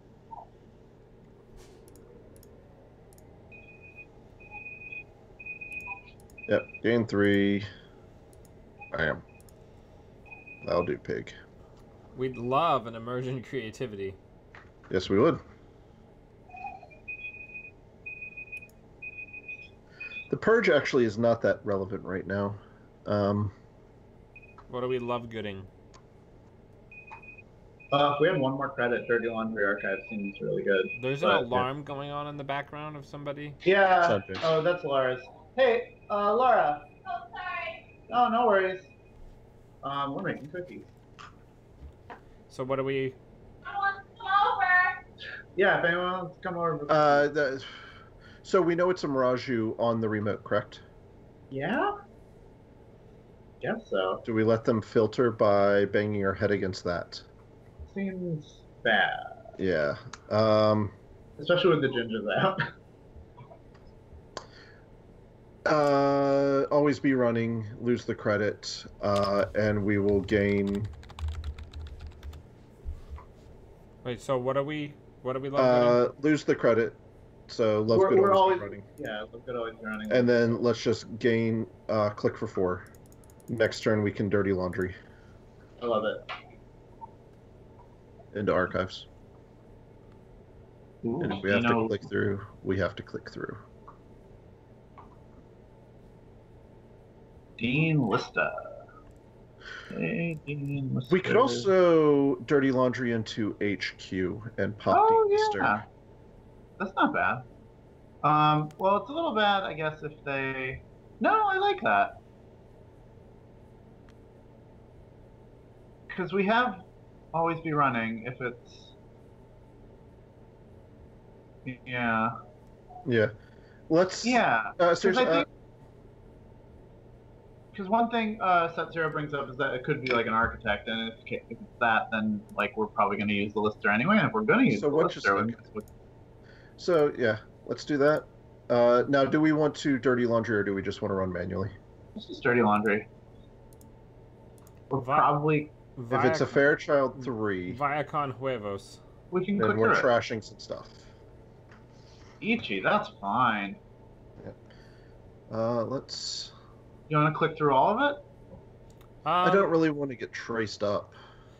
Yep, gain 3. Bam. That'll do, pig. We'd love an emergent creativity. Yes, we would. The purge actually is not that relevant right now. What do we love gooding? If we had one more credit, Dirty Laundry Archive seems really good. There's an alarm going on in the background of somebody. Yeah. Oh, that's Laura's. Hey, Laura. Oh, sorry. Oh, no worries. We're making cookies. So what do we? I want to come over. Yeah, if anyone wants to come over. So we know it's a Miraju on the remote, correct? Yeah. Guess so. Do we let them filter by banging our head against that? Seems bad. Yeah. Especially with the gingers out. Always be running, lose the credit, and we will gain. Wait, so what are we love? Lose the credit. So love good always be running. Yeah, love good always be running. And then let's just gain click for 4. Next turn we can dirty laundry. I love it. Into archives. Ooh, and if we have to click through, we have to click through. Dean Lista. Hey, Dean Lista. We could also dirty laundry into HQ and pop Dean Lister. Yeah. That's not bad. Well, it's a little bad, I guess, if they... No, I like that. Because we have always be running if it's... Yeah. Yeah. Let's... Yeah. Seriously... Because one thing Set Zero brings up is that it could be like an architect, and if it's that, then like we're probably going to use the Lister anyway, and if we're going to use the Lister... So, yeah, let's do that. Now, do we want to dirty laundry, or do we just want to run manually? Let's just dirty laundry. We're probably... If it's a Fairchild 3... Via con huevos. We can click then we're trashing some stuff. Ichi, that's fine. Yeah. Let's... You want to click through all of it? I don't really want to get traced up.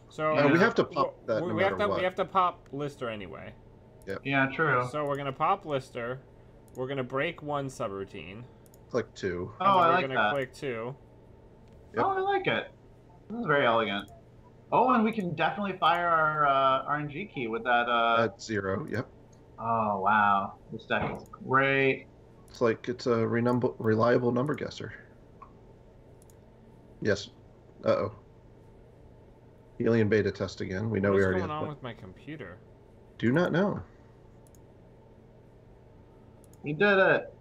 So we have to pop that no matter what. We have to pop Lister anyway. Yep. Yeah, true. So we're going to pop Lister. We're going to break one subroutine. Click 2. Oh, I like that. We're going to click 2. Yep. Oh, I like it. This is very elegant. Oh, and we can definitely fire our RNGkey with that... At 0, yep. Oh, wow. This deck is great. It's like it's a reliable number guesser. Yes. Uh-oh. Alien beta test again. We know we already have... What's going on with my computer? Do not know. We did it.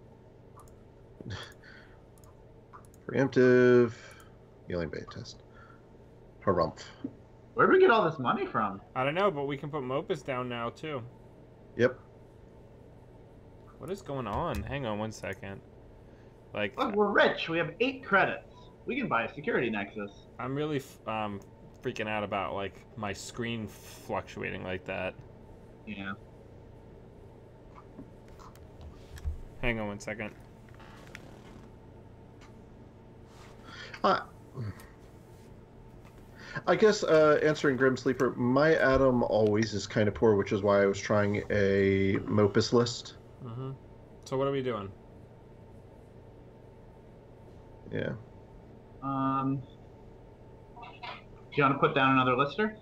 Preemptive. Alien beta test. Harumph. Where did we get all this money from? I don't know, but we can put Mopus down now, too. Yep. What is going on? Hang on one second. Like, look, we're rich. We have 8 credits. We can buy a security nexus. I'm really freaking out about, like, my screen fluctuating like that. Yeah. Hang on one second. I guess answering Grim Sleeper, my Atom always is kind of poor, which is why I was trying a Mopus list. Mm-hmm. So what are we doing? Yeah. Do you want to put down another Lister?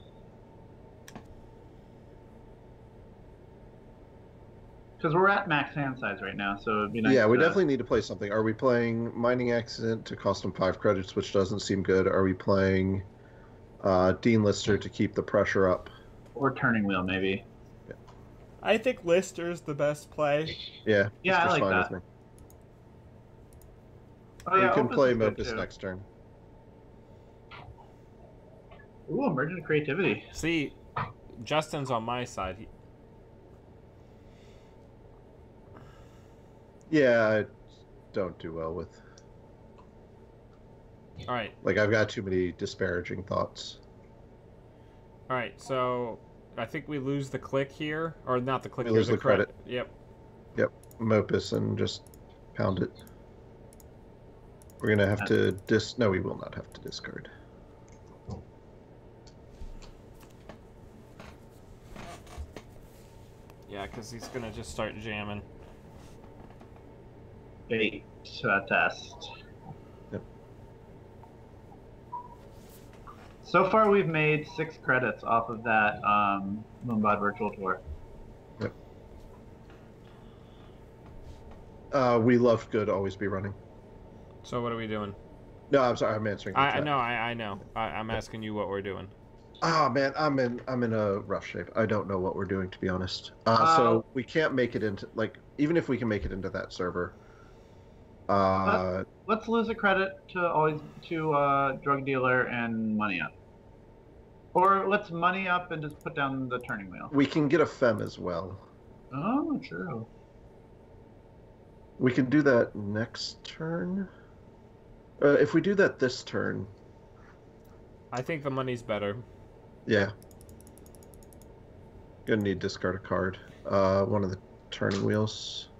Because we're at max hand size right now, so it'd be nice. Yeah, we definitely need to play something. Are we playing Mining Accident to cost them 5 credits, which doesn't seem good? Are we playing Dean Lister to keep the pressure up? Or Turning Wheel, maybe. Yeah. I think Lister's the best play. Yeah, yeah, I like that. With me. Oh, yeah, we can play Mopus next turn. Ooh, emergent creativity. See, Justin's on my side. Yeah, I don't do well with... Alright. Like, I've got too many disparaging thoughts. Alright, so I think we lose the click here. Or not the click, we lose the credit. Yep. Yep, Mopus and just pound it. We're going to have to No, we will not have to discard. Yeah, because he's going to just start jamming. Bait test. Yep. So far, we've made 6 credits off of that Moonbod Virtual Tour. Yep. We love good, always be running. So what are we doing? No, I'm sorry, I'm answering. I know. I'm asking you what we're doing. Oh man, I'm in a rough shape. I don't know what we're doing, to be honest. So we can't make it into, like, even if we can make it into that server. Let's lose a credit to drug dealer and money up. Or let's money up and just put down the turning wheel. We can get a fem as well. Oh, true. We can do that next turn. If we do that this turn. I think the money's better. Yeah. Gonna need to discard a card. One of the turning wheels.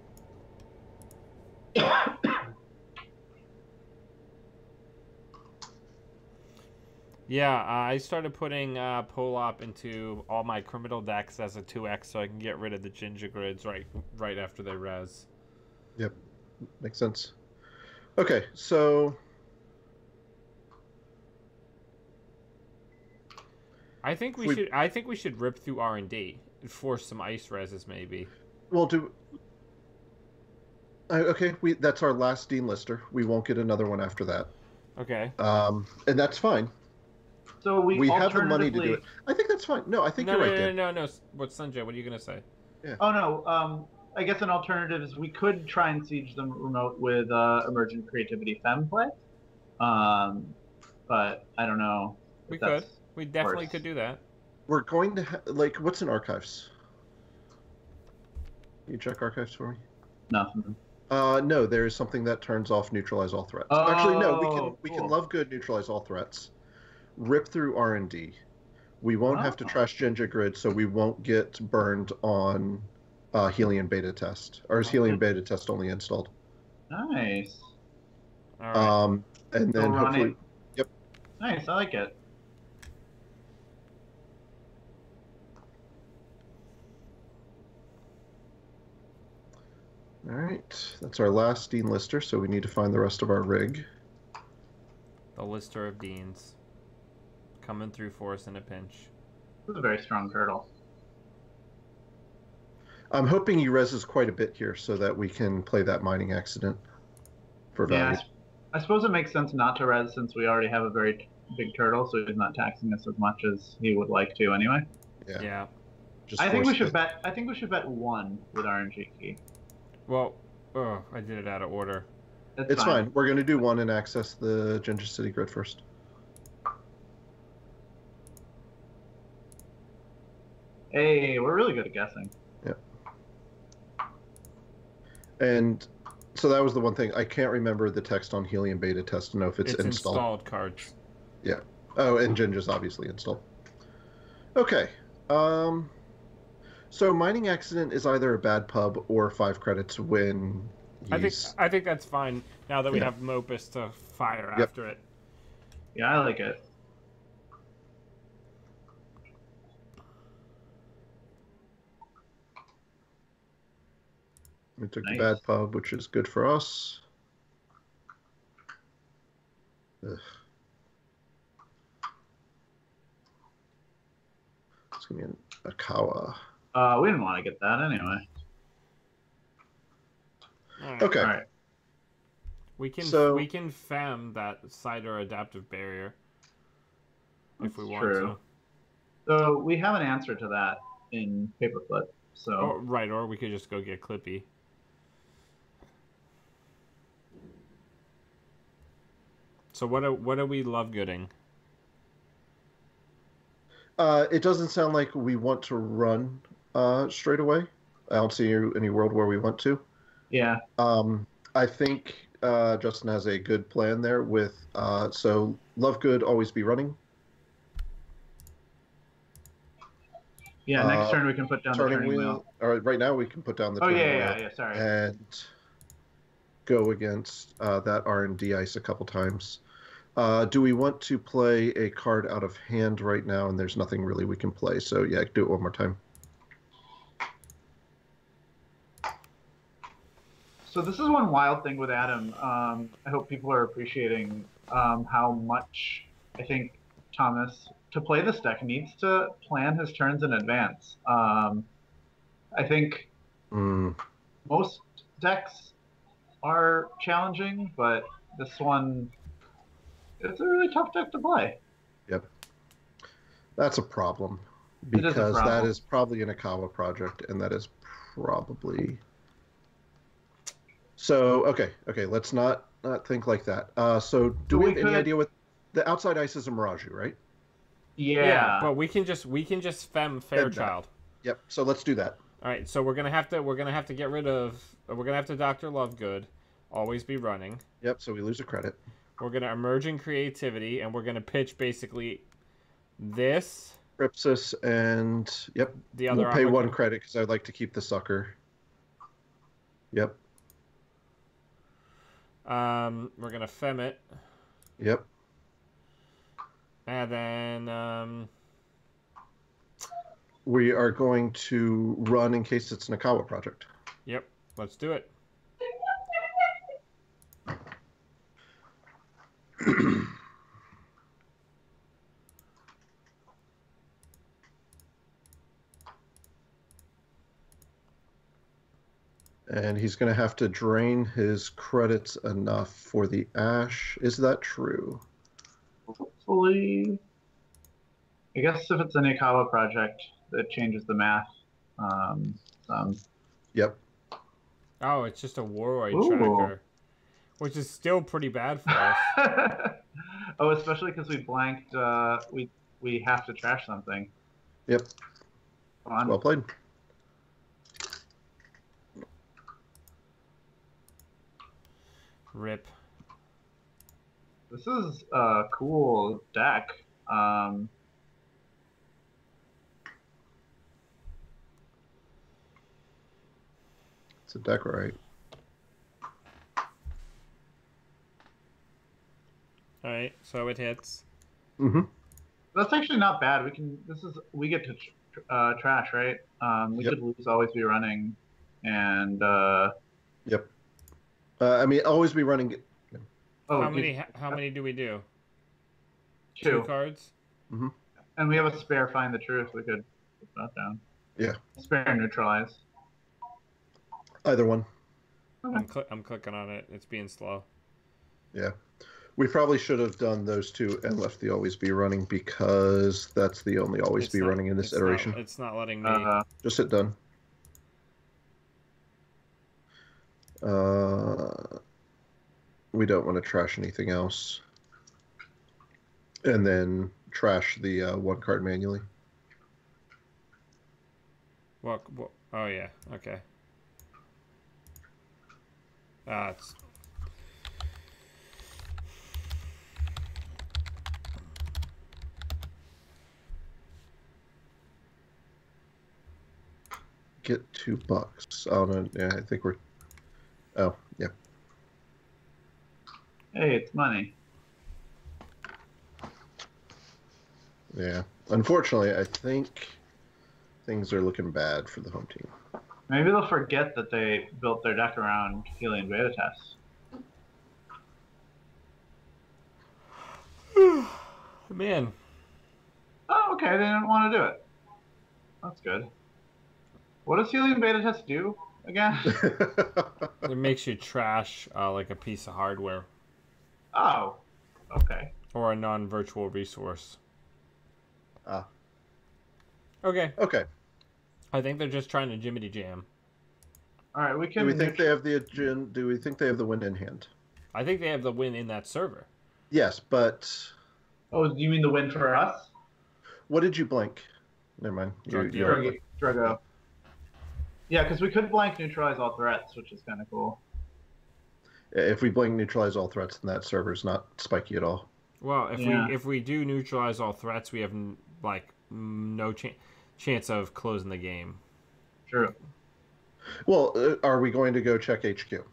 Yeah, I started putting Polop into all my criminal decks as a 2x so I can get rid of the ginger grids right after they res. Yep, makes sense. Okay, so I think we should rip through R&D and force some ice reses maybe. We'll do. Okay, that's our last Dean Lister. We won't get another one after that. Okay. And that's fine. So we have the money to do it. I think that's fine. No, I think you're right, Dan. No. What's Sanjay? What are you gonna say? Yeah. Oh no. I guess an alternative is we could try and siege them remote with emergent creativity fem play. But I don't know. We could. We definitely could do that. We're going to like, what's in archives? Can you check archives for me? Nothing. No, there is something that turns off neutralize all threats. Oh, actually, no. We cool. can love good neutralize all threats. Rip through R&D. We won't have to trash Ginger Grid, so we won't get burned on Helium Beta Test. Or is Helium Beta Test only installed? Nice. All right. And then hopefully... Yep. Nice, I like it. Alright, that's our last Dean Lister, so we need to find the rest of our rig. The Lister of Deans. Coming through for us in a pinch. This is a very strong turtle. I'm hoping he reses quite a bit here so that we can play that mining accident for value. Yeah, I suppose it makes sense not to res since we already have a very big turtle, so he's not taxing us as much as he would like to anyway. Yeah. I think we should bet 1 with RNGkey. Well, I did it out of order. It's fine. We're going to do 1 and access the Ginger City grid first. Hey, we're really good at guessing. Yeah. And so that was the one thing. I can't remember the text on Helium Beta Test to know if it's installed. Installed cards. Yeah. Oh, and Ginger's obviously installed. Okay. So mining accident is either a bad pub or 5 credits when he's... I think that's fine now that we have Mopus to fire after it. Yeah, I like it. We took the bad pub, which is good for us. Ugh. It's gonna be a Kawa. We didn't want to get that anyway. Okay. All right. We can fem that cider adaptive barrier if we want to. So we have an answer to that in Paperclip. So or we could just go get Clippy. So what are we love gooding? It doesn't sound like we want to run straight away. I don't see any world where we want to. Yeah. I think Justin has a good plan there with so love good, always be running. Yeah, next turn we can put down the turning wheel. Or right now we can put down the turning wheel. Yeah, sorry. And go against that R&D ice a couple times. Do we want to play a card out of hand right now? And there's nothing really we can play. So yeah, do it one more time. So this is one wild thing with Adam. I hope people are appreciating how much I think Thomas, to play this deck, needs to plan his turns in advance. I think most decks are challenging, but this one, it's a really tough deck to play. Yep. That's a problem, because that is probably an Ikawa project, and that is probably... So, okay, let's not think like that. So do we have any idea what... The outside ice is a Mirage, right? Yeah. But we can just fem Fairchild. Yep. So let's do that. All right. So we're gonna have to get rid of. We're gonna have to Dr. Lovegood, always be running. Yep. So we lose a credit. We're gonna emerge in creativity, and we're gonna pitch basically this. Crypsis and yep. The other. We'll pay 1 credit because I'd like to keep the sucker. Yep. We're gonna fem it. Yep. And then we are going to run in case it's an Ikawa project. Yep, let's do it. And he's going to have to drain his credits enough for the Ash. Is that true? Hopefully. I guess if it's an Ikawa project, it changes the math. Yep. Oh, it's just a Warroid tracker, which is still pretty bad for us. Oh, especially because we blanked. We have to trash something. Yep. Come on. Well played. Rip. This is a cool deck. It's a deck, right? All right, so it hits. Mm-hmm. That's actually not bad. We get to trash, right? We could lose, always be running, and Yep. I mean, always be running. Oh, how many do we do? 2 cards. Mm-hmm. And we have a spare Find the Truth. We could put that down. Yeah. Spare Neutralize. Either one. Okay. I'm clicking on it. It's being slow. Yeah. We probably should have done those 2 and left the always be running, because that's the only always be running in this iteration. It's not letting me. Just hit done. We don't want to trash anything else. And then trash the 1 card manually. What? Oh, yeah. Okay. It's... Get $2. Oh, no. Yeah, I think we're... Oh, yeah. Hey, it's money. Yeah. Unfortunately, I think things are looking bad for the home team. Maybe they'll forget that they built their deck around Helium Beta Test. Man. Oh, okay. They didn't want to do it. That's good. What does Helium Beta Test do again? It makes you trash like a piece of hardware. Oh, okay. Or a non-virtual resource. Ah. Okay. Okay. I think they're just trying to Jiminy Jam. All right, we can. Do we think they have the win in hand? I think they have the win in that server. Yes, but... Oh, do you mean the win for us? What did you blank? Never mind. Drago. Yeah, because we could blank neutralize all threats, which is kind of cool. If we blank neutralize all threats, then that server's not spiky at all. Well, if we do neutralize all threats, we have like no chance of closing the game. True. Well, are we going to go check HQ,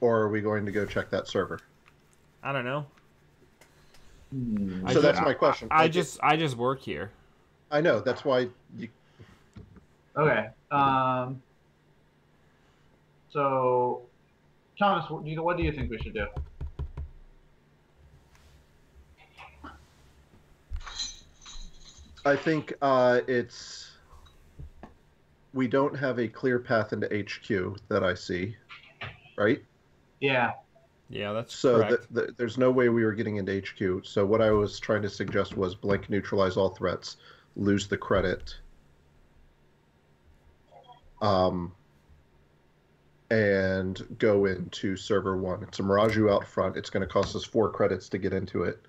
or are we going to go check that server? I don't know. So that's my question. I just work here. I know. That's why you... Okay. So, Thomas, what do you think we should do? I think we don't have a clear path into HQ that I see, right? Yeah. Yeah, that's So correct. there's no way we were getting into HQ. So what I was trying to suggest was blink neutralize all threats, lose the credit, and go into server 1. It's a Mirage out front. It's going to cost us 4 credits to get into it.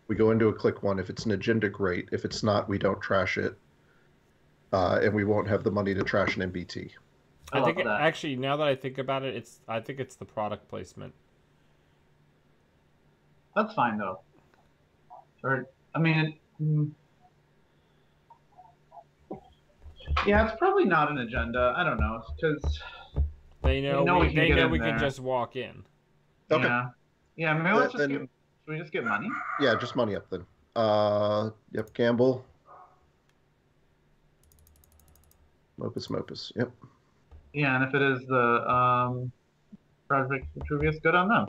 We go into a click 1. If it's an agenda, great. If it's not, we don't trash it. And we won't have the money to trash an MBT. I think love that. actually, now that I think about it, I think it's the product placement. That's fine though. Or I mean, yeah, it's probably not an agenda. I don't know because They know we can just walk in. Okay. Yeah. Yeah. Maybe let's just should we just get money? Yeah, just money up then. Yep, gamble. Mopus. Yep. Yeah, and if it is the Project Vitruvius, good on them.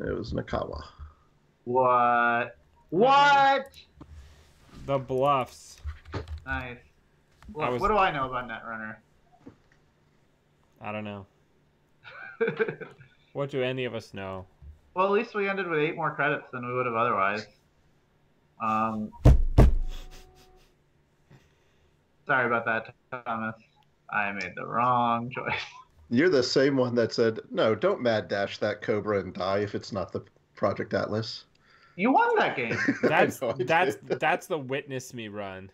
It was Nakawa. What? What? The bluffs. Nice. What do I know about Netrunner? I don't know. What do any of us know? Well, at least we ended with 8 more credits than we would have otherwise. Sorry about that, Thomas. I made the wrong choice. You're the same one that said, no, don't mad dash that Cobra and die if it's not the Project Atlas. You won that game. That's the witness me run.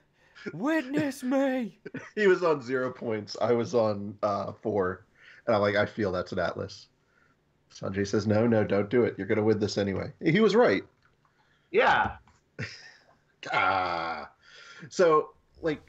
Witness me. He was on 0 points. I was on 4. And I'm like, I feel that's an Atlas. Sanjay says, no, don't do it. You're going to win this anyway. He was right. Yeah. So, like,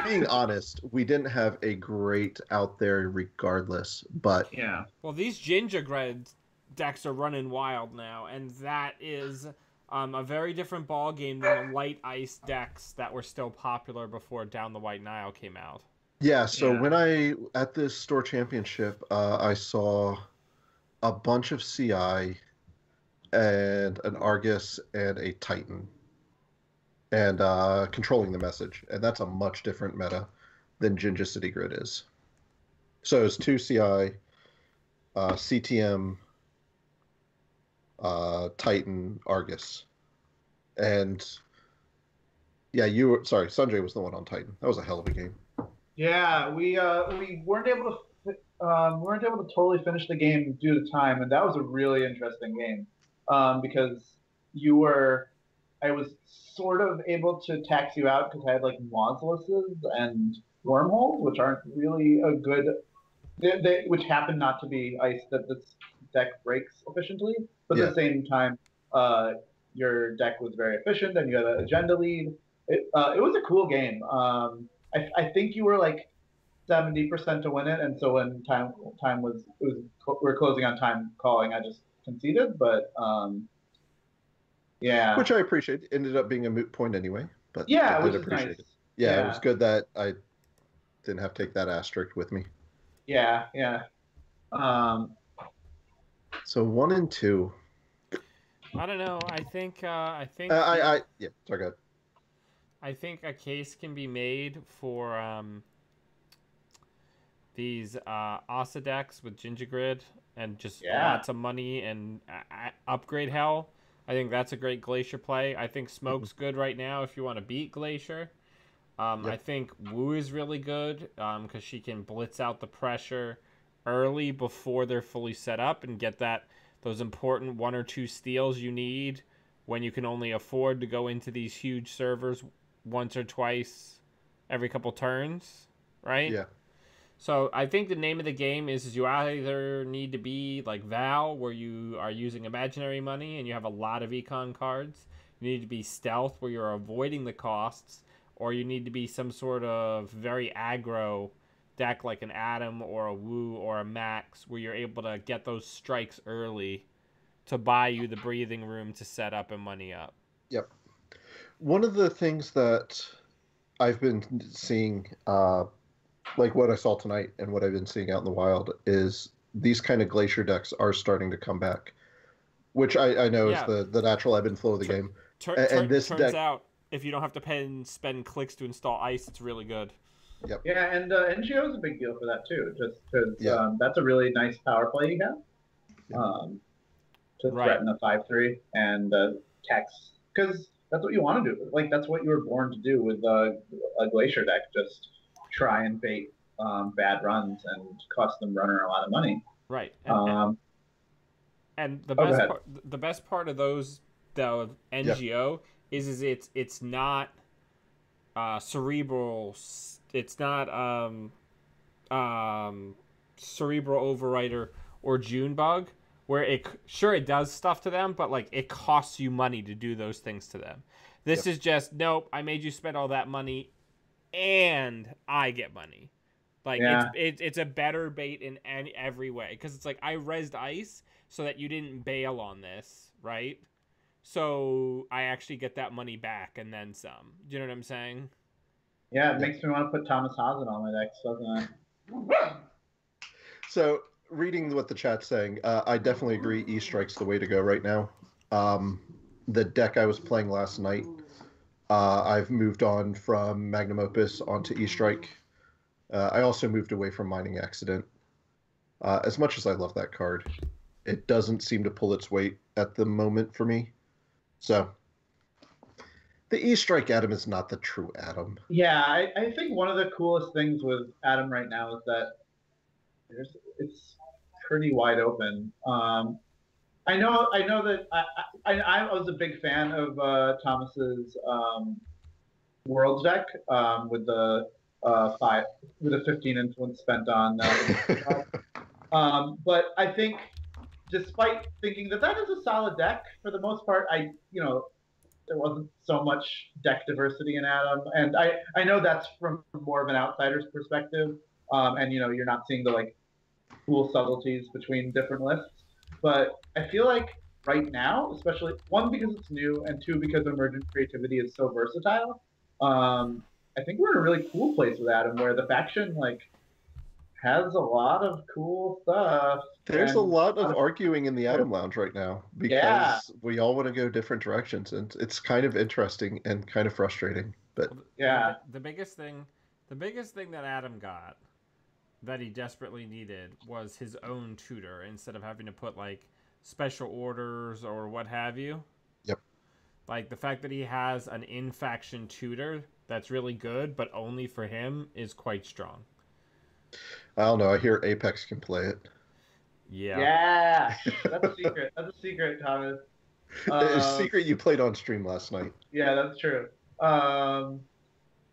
being honest, we didn't have a great out there regardless, but... Yeah. Well, these gingerbread decks are running wild now, and that is a very different ball game than the light ice decks that were still popular before Down the White Nile came out. Yeah, so when at this store championship, I saw a bunch of CI and an Argus and a Titan and controlling the message. And that's a much different meta than Jinja City Grid is. So it's 2 CI, CTM, Titan, Argus. And yeah, Sanjay was the one on Titan. That was a hell of a game. Yeah, we weren't able to totally finish the game due to time, and that was a really interesting game because I was sort of able to tax you out because I had like Mausoleses and Wormholes, which aren't really a good, which happen not to be ice that this deck breaks efficiently, but at the same time, your deck was very efficient and you had an agenda lead. It was a cool game. I think you were like 70% to win it, and so when we're closing on time calling, I just conceded. But yeah, which I appreciate. Ended up being a moot point anyway, but yeah, I which did is appreciate nice. it. Yeah, it was good that I didn't have to take that asterisk with me. Yeah. So 1 and 2. I don't know. I think. Yeah. Sorry, go ahead. I think a case can be made for these Asa decks with Ginger Grid and just lots of money and upgrade hell. I think that's a great Glacier play. I think Smoke's good right now if you want to beat Glacier. I think Wu is really good because she can blitz out the pressure early before they're fully set up and get those important 1 or 2 steals you need when you can only afford to go into these huge servers once or twice every couple turns, right? Yeah. So I think the name of the game is you either need to be like Val, where you are using imaginary money and you have a lot of econ cards. You need to be Stealth, where you're avoiding the costs, or you need to be some sort of very aggro deck like an Adam or a Wu or a Max, where you're able to get those strikes early to buy you the breathing room to set up and money up. Yep. One of the things that I've been seeing like what I saw tonight and what I've been seeing out in the wild is these kind of glacier decks are starting to come back, which I know is Yeah. the natural ebb and flow of the game. And this Turns deck, out if you don't have to pay and spend clicks to install ice, it's really good. yep, Yeah, and NGO is a big deal for that too, just because yeah, that's a really nice power play you have. yeah. To Right. threaten a 5/3 and text, because that's what you want to do. Like that's what you were born to do with a glacier deck. Just try and bait bad runs and cost them runner a lot of money. Right. And go ahead. the best part of those though NGO is it's not cerebral. It's not cerebral overwriter or Junebug, where it does stuff to them, but like it costs you money to do those things to them. This is just nope. I made you spend all that money, and I get money. Like it's a better bait in every way, because it's like I rezzed ice so that you didn't bail on this, right? So I actually get that money back and then some. Do you know what I'm saying? Yeah, it makes me want to put Thomas Haas in all my decks, doesn't it? So reading what the chat's saying, I definitely agree. E-Strike's the way to go right now. The deck I was playing last night, I've moved on from Magnum Opus onto E-Strike. I also moved away from Mining Accident. As much as I love that card, it doesn't seem to pull its weight at the moment for me. So the E-Strike Atom is not the true Atom. Yeah, I think one of the coolest things with Atom right now is that it's pretty wide open. I know that I was a big fan of Thomas's Worlds deck with the 15 influence spent on. But I think, despite thinking that is a solid deck for the most part, there wasn't so much deck diversity in Atom, and I know that's from more of an outsider's perspective, and you're not seeing the like cool subtleties between different lists. But I feel like right now, especially one because it's new, and two because emergent creativity is so versatile. I think we're in a really cool place with Atom, where the faction like has a lot of cool stuff. There's a lot of arguing in the Atom Lounge right now because we all want to go different directions, and it's kind of interesting and kind of frustrating. But yeah, the biggest thing that Atom got that he desperately needed was his own tutor instead of having to put like special orders or what have you. Yep. Like the fact that he has an in-faction tutor that's really good, but only for him, is quite strong. I don't know. I hear Apex can play it. Yeah. Yeah. That's a secret. That's a secret, Thomas. It's a secret you played on stream last night. Yeah, that's true.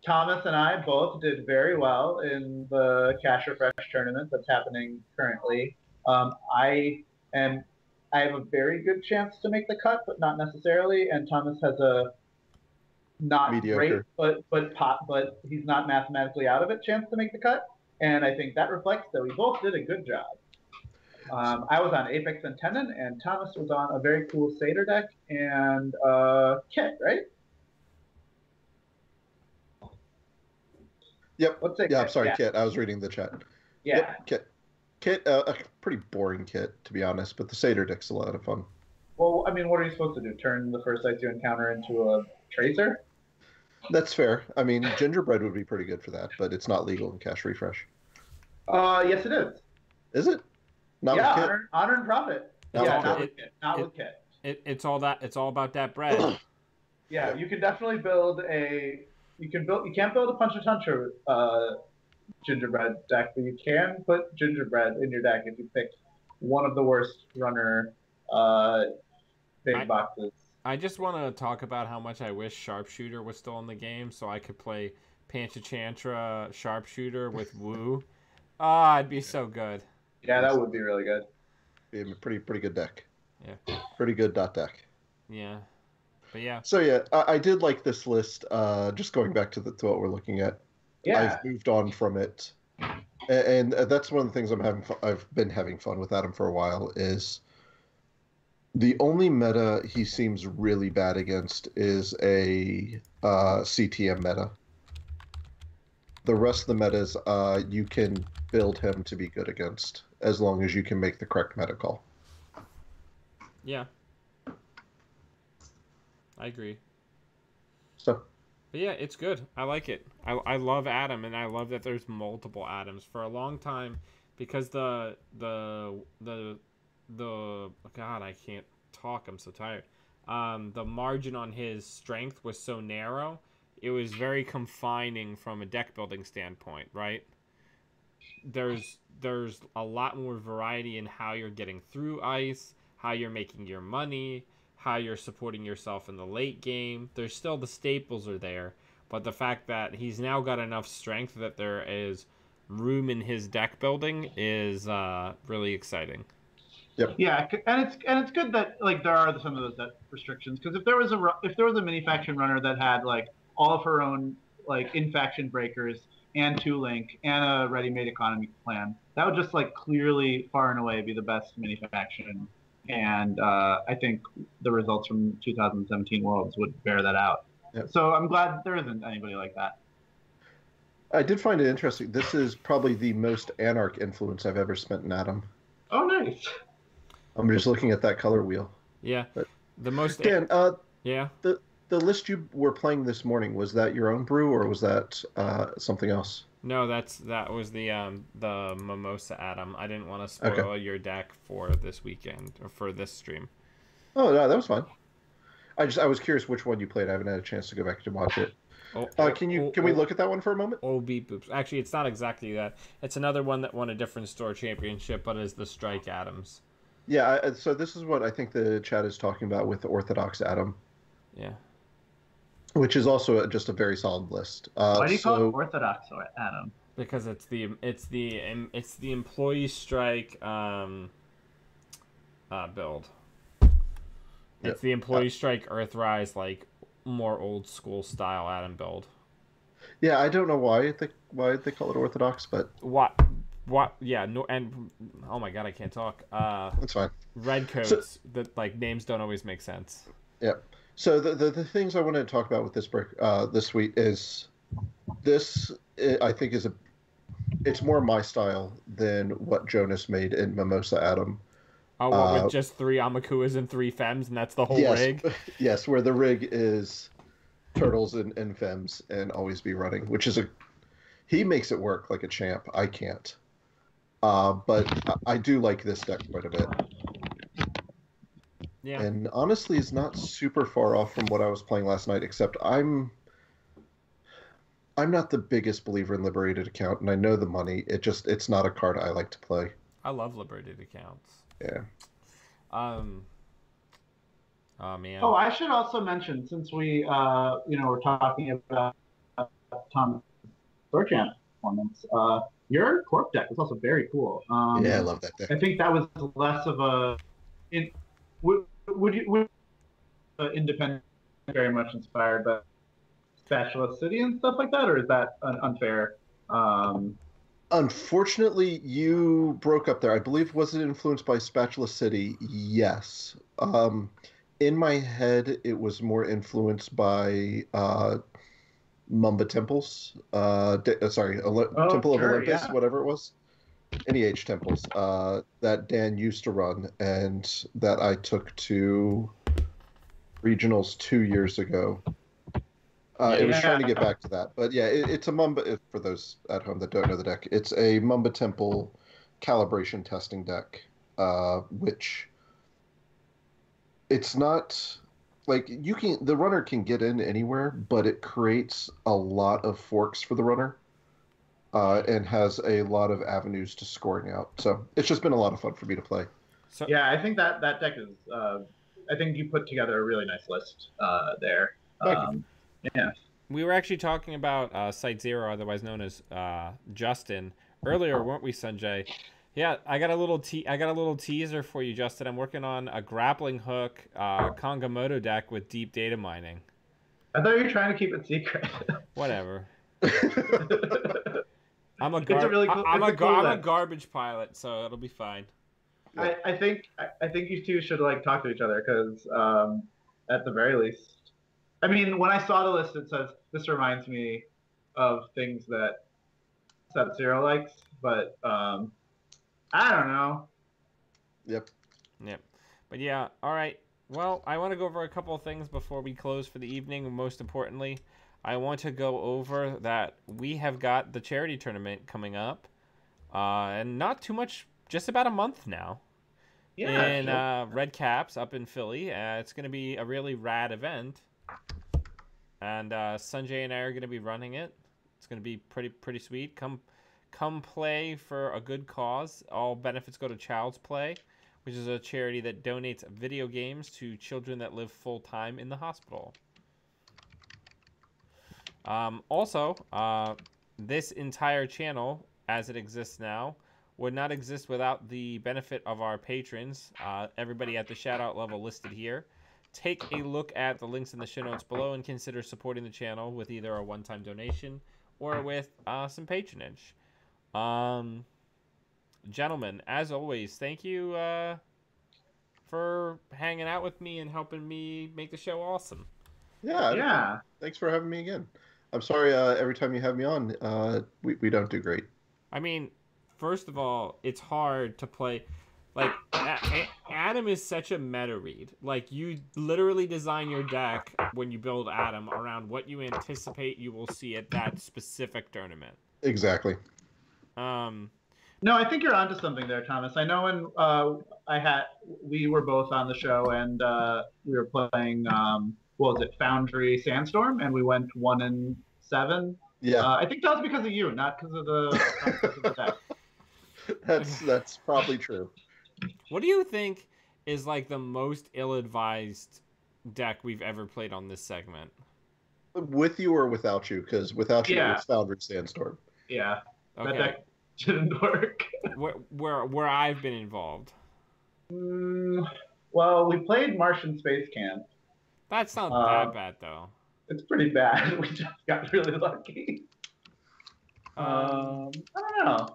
Thomas and I both did very well in the Cash Refresh tournament that's happening currently. I have a very good chance to make the cut, but not necessarily. And Thomas has a not mediocre, great, but he's not mathematically out of it chance to make the cut. And I think that reflects that we both did a good job. I was on Apex and Tenon, and Thomas was on a very cool Satyr deck and Kit, right? Yep. Let's say yeah, Kit. I'm sorry, yeah. Kit. I was reading the chat. Yeah. Yep, Kit. A pretty boring Kit, to be honest, but the Satyr deck's a lot of fun. Well, I mean, what are you supposed to do? Turn the first ice you encounter into a Tracer? That's fair. I mean, Gingerbread would be pretty good for that, but it's not legal in Cash Refresh. Yes, it is. Is it? Not with Kit? Honor and Profit. Not with Kit. It's all about that bread. Yeah, you can definitely build a. You can't build a Punch a Tuncher Gingerbread deck, but you can put Gingerbread in your deck if you pick one of the worst runner big boxes. I just want to talk about how much I wish Sharpshooter was still in the game so I could play Panchachantra Sharpshooter with Woo. It'd be so good. Yeah, that would be really good. Be a pretty good deck. Yeah. Pretty good deck. Yeah. But yeah. So yeah, I did like this list. Just going back to what we're looking at. Yeah. I've moved on from it, and that's one of the things I've been having fun with Adam for a while. Is the only meta he seems really bad against is a CTM meta. the rest of the metas, you can build him to be good against as long as you can make the correct meta call. Yeah. I agree. So. But yeah, it's good. I like it. I love Adam, and I love that there's multiple Adams. For a long time, because the God, I can't talk. I'm so tired. The margin on his strength was so narrow. It was very confining from a deck building standpoint, right? There's a lot more variety in how you're getting through ice, how you're making your money, how you're supporting yourself in the late game. There's still the staples are there, but the fact that he's now got enough strength that there is room in his deck building is really exciting. Yep. Yeah, and it's good that like there are some of those deck restrictions, because if there was a mini faction runner that had like all of her own like in faction breakers and 2-link and a ready-made economy plan, that would just like clearly far and away be the best mini faction. And I think the results from 2017 Worlds would bear that out. Yep. So I'm glad there isn't anybody like that. I did find it interesting. This is probably the most Anarch influence I've ever spent in Atom. Oh, nice. I'm just looking at that color wheel. Yeah. But, the most... Dan, yeah? The list you were playing this morning, was that your own brew, or was that something else? No, that was the Mimosa Atom. I didn't want to spoil your deck for this weekend or for this stream. Oh no, that was fine. I was curious which one you played. I haven't had a chance to go back to watch it. Can we look at that one for a moment? Oh, beep boops. Actually, it's not exactly that. It's another one that won a different store championship, but is the Strike Atoms. Yeah. So this is what I think the chat is talking about with the Orthodox Atom. Yeah. Which is also just a very solid list. Why do you call it Orthodox Atom? Because it's the employee strike build. It's the employee strike Earthrise, like more old school style Atom build. Yeah, I don't know why they call it Orthodox, but what? Yeah, no, and oh my god, I can't talk. That's fine. Red codes that like names don't always make sense. Yeah. So the things I wanted to talk about with this break this week is this I think it's more my style than what Jonas made in Mimosa Atom. Oh, with just 3 Amakuas and 3 Fems, and that's the whole rig? Yes, where the rig is turtles and Fems and always be running, which is he makes it work like a champ. I can't. But I do like this deck quite a bit. Yeah. And honestly, it's not super far off from what I was playing last night, except I'm not the biggest believer in Liberated Account, and I know the money. It's not a card I like to play. I love Liberated Accounts. Yeah. Oh man. Oh, I should also mention, since we we're talking about Tom's Store Champ performance, your Corp deck was also very cool. Yeah, I love that deck. I think that was less of a would independent very much inspired by Spatula City and stuff like that, or is that unfair? Unfortunately, you broke up there. I believe, was it influenced by Spatula City? Yes. In my head, it was more influenced by Mamba Temples. Temple of Olympus, whatever it was. NEH Temples that Dan used to run and that I took to regionals 2 years ago. It was trying to get back to that. But yeah, it's a Mamba, for those at home that don't know the deck, it's a Mamba Temple calibration testing deck, which it's not like the runner can get in anywhere, but it creates a lot of forks for the runner. And has a lot of avenues to scoring out. So it's just been a lot of fun for me to play. So, yeah, I think that deck is, I think you put together a really nice list there. Yeah. We were actually talking about Site Zero, otherwise known as Justin, earlier, weren't we, Sanjay? Yeah, I got a little teaser for you, Justin. I'm working on a grappling hook Kongamoto deck with deep data mining. I thought you were trying to keep it secret. Whatever. I'm a garbage pilot, so it'll be fine. I think you two should like talk to each other, because at the very least, I mean, when I saw the list, it says this reminds me of things that Sub-Zero likes, but I don't know. Yep. Yep. But yeah, all right. Well, I want to go over a couple of things before we close for the evening. Most importantly, I want to go over that we have got the charity tournament coming up, and not too much, just about a month now. Yeah, In sure. Red Caps up in Philly. It's going to be a really rad event, and Sanjay and I are going to be running it. It's going to be pretty sweet. Come play for a good cause. All benefits go to Child's Play, which is a charity that donates video games to children that live full-time in the hospital. Also, this entire channel, as it exists now, would not exist without the benefit of our patrons, everybody at the shout-out level listed here. Take a look at the links in the show notes below and consider supporting the channel with either a one-time donation or with some patronage. Gentlemen, as always, thank you for hanging out with me and helping me make the show awesome. Yeah. Thanks for having me again. I'm sorry every time you have me on, we don't do great. I mean, first of all, it's hard to play. Like, Adam is such a meta read. Like, you literally design your deck when you build Adam around what you anticipate you will see at that specific tournament. Exactly. No, I think you're onto something there, Thomas. I know when we were both on the show and we were playing what was it, Foundry Sandstorm, and we went 1-7. Yeah. I think that was because of you, not because of the deck. That's probably true. What do you think is like the most ill-advised deck we've ever played on this segment? With you or without you? Because without you, it's Foundry Sandstorm. Yeah. Okay. That deck didn't work. Where I've been involved. Well, we played Martian Space Camp. That's not that bad, though. It's pretty bad. We just got really lucky. I don't know.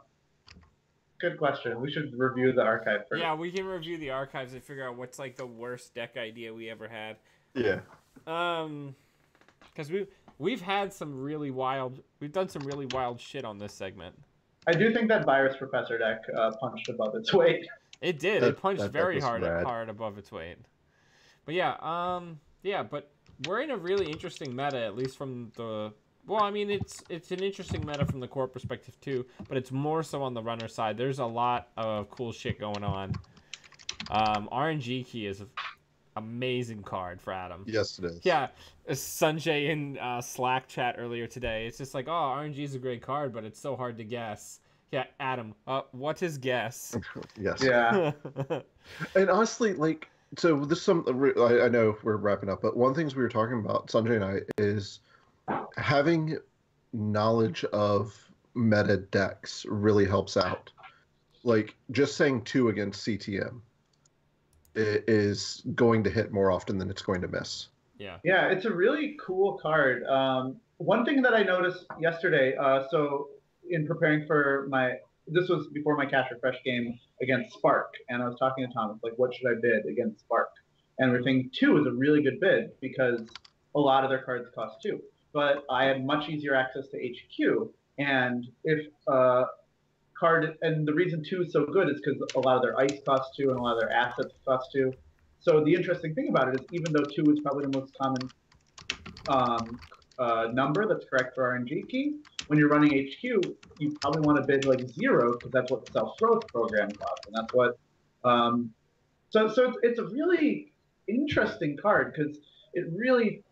Good question. We should review the archive first. Yeah, we can review the archives and figure out what's like the worst deck idea we ever had. Yeah. Because we've had some really wild. We've done some really wild shit on this segment. I do think that Virus Professor deck punched above its weight. It did. It punched very hard rad. above its weight. But yeah, but we're in a really interesting meta, at least from the. Well, I mean, it's an interesting meta from the core perspective too, but it's more so on the runner side. There's a lot of cool shit going on. RNGkey is an amazing card for Adam. Yes, it is. Yeah, Sanjay in Slack chat earlier today. It's just like, oh, RNG is a great card, but it's so hard to guess. Yeah, Adam, what's his guess? Yes. Yeah. And honestly, like, so this I know we're wrapping up, but one of the things we were talking about, Sanjay and I, is having knowledge of meta decks really helps out. Like, just saying 2 against CTM is going to hit more often than it's going to miss. Yeah. Yeah, it's a really cool card. One thing that I noticed yesterday, so in preparing for this was before my Cash Refresh game against Spark, and I was talking to Thomas, like, what should I bid against Spark? And we're thinking 2 is a really good bid because a lot of their cards cost 2. But I had much easier access to HQ, and if card, and the reason 2 is so good is because a lot of their ice costs 2 and a lot of their assets cost 2. So the interesting thing about it is, even though 2 is probably the most common number that's correct for RNGkey, when you're running HQ, you probably want to bid like 0 because that's what the self-growth program costs, and that's what. So it's a really interesting card because it really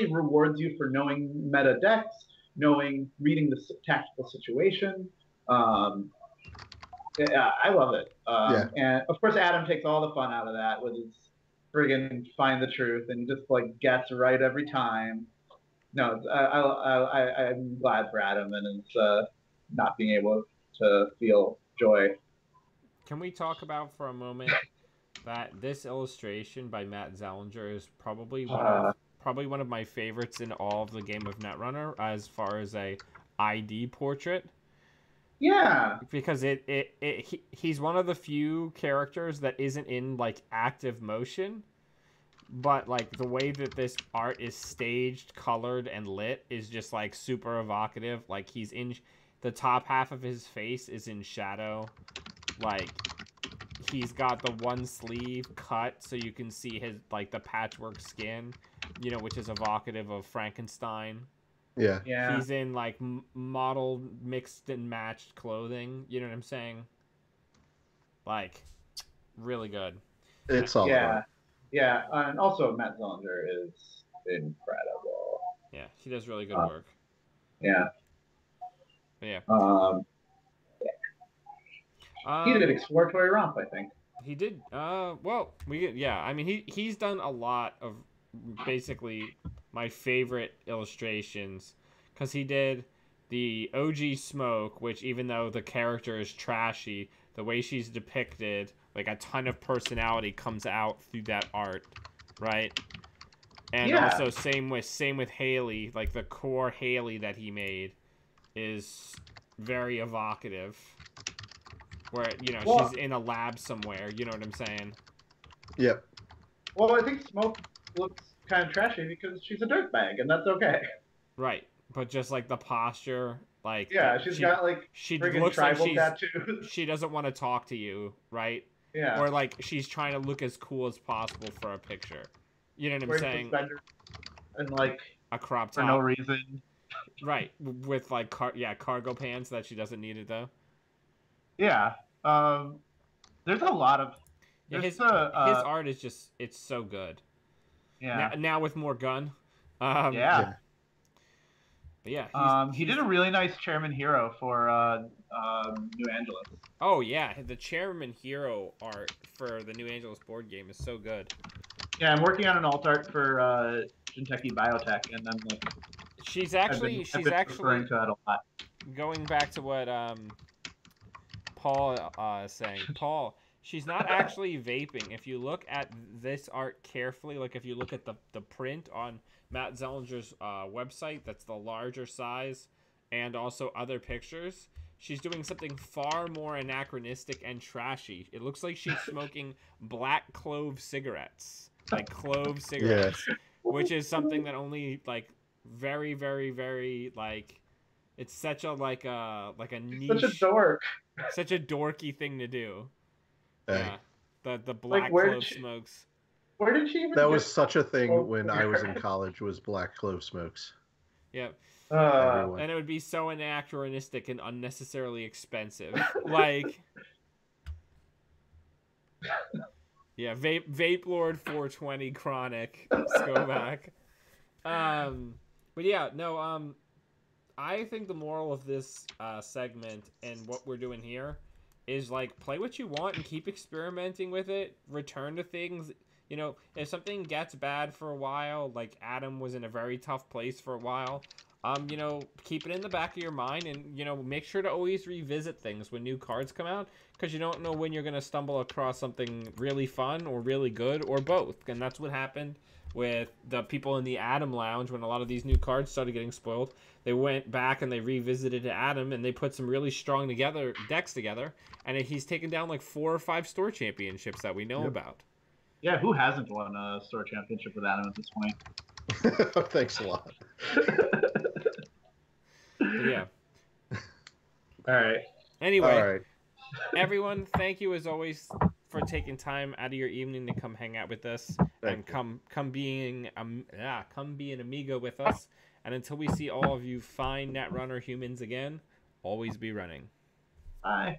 rewards you for knowing meta decks, reading the tactical situation. Yeah, I love it. And of course, Adam takes all the fun out of that with his friggin' find the truth and just like gets right every time. No, I'm glad for Adam and his not being able to feel joy. Can we talk about for a moment that this illustration by Matt Zallinger is probably one of my favorites in all of the game of Netrunner as far as a ID portrait? Yeah, because he's one of the few characters that isn't in like active motion, but like the way that this art is staged, colored, and lit is just like super evocative. Like he's in the top half of his face is in shadow. Like he's got the one sleeve cut so you can see his like the patchwork skin, you know, which is evocative of Frankenstein. Yeah. Yeah. He's in like model mixed and matched clothing. You know what I'm saying? Like, really good. It's all Yeah. right. Yeah. And also Matt Zillinger is incredible. Yeah, he does really good work. Yeah. But yeah. He did Exploratory Romp, I think. He did. Well, I mean, he's done a lot of basically my favorite illustrations, because he did the OG Smoke, which even though the character is trashy, the way she's depicted, like a ton of personality comes out through that art, right? And also same with Haley, like the core Haley that he made is very evocative. Where, you know, she's in a lab somewhere, you know what I'm saying? Yep. Well, I think Smoke looks kind of trashy because she's a dirtbag, and that's okay. Right, but just like the posture, like she's got like she looks tribal like tattoos. She doesn't want to talk to you, right? Yeah. Or like she's trying to look as cool as possible for a picture. You know what I'm saying? And like a crop top for no reason. Right, with like cargo pants that she doesn't need it though. Yeah. There's a lot of his art is just it's so good. Yeah. Now with more gun. Yeah. But yeah. He did a really nice Chairman Hero for New Angeles. Oh yeah, the Chairman Hero art for the New Angeles board game is so good. Yeah, I'm working on an alt art for Jinteki Biotech, and I'm like. She's actually referring to that a lot. Going back to what Paul is saying. Paul, she's not actually vaping. If you look at this art carefully, like if you look at the print on Matt Zellinger's website, that's the larger size, and also other pictures, she's doing something far more anachronistic and trashy. It looks like she's smoking black clove cigarettes. Like clove cigarettes. Yeah. Which is something that only like very, very, very like it's such a like a niche, such a dork. Such a dorky thing to do. Hey. Yeah. The black clove smokes. Where did she even That was such a thing when I was in college, was black clove smokes. Yeah. And it would be so anachronistic and unnecessarily expensive. Like yeah, Vape Lord 420 Chronic. Let's go back. But yeah, no, I think the moral of this segment and what we're doing here is like play what you want and keep experimenting with it. Return to things. You know, if something gets bad for a while, like Adam was in a very tough place for a while, you know, keep it in the back of your mind and, you know, make sure to always revisit things when new cards come out, because you don't know when you're going to stumble across something really fun or really good or both. And that's what happened with the people in the Adam Lounge when a lot of these new cards started getting spoiled. They went back and they revisited Adam and they put some really strong decks together, and he's taken down like 4 or 5 store championships that we know about. Yeah, who hasn't won a store championship with Adam at this point? Thanks a lot. But yeah. All right. Anyway, all right. Everyone, thank you as always for taking time out of your evening to come hang out with us and come be an amigo with us. And until we see all of you fine Netrunner humans again, always be running. Bye.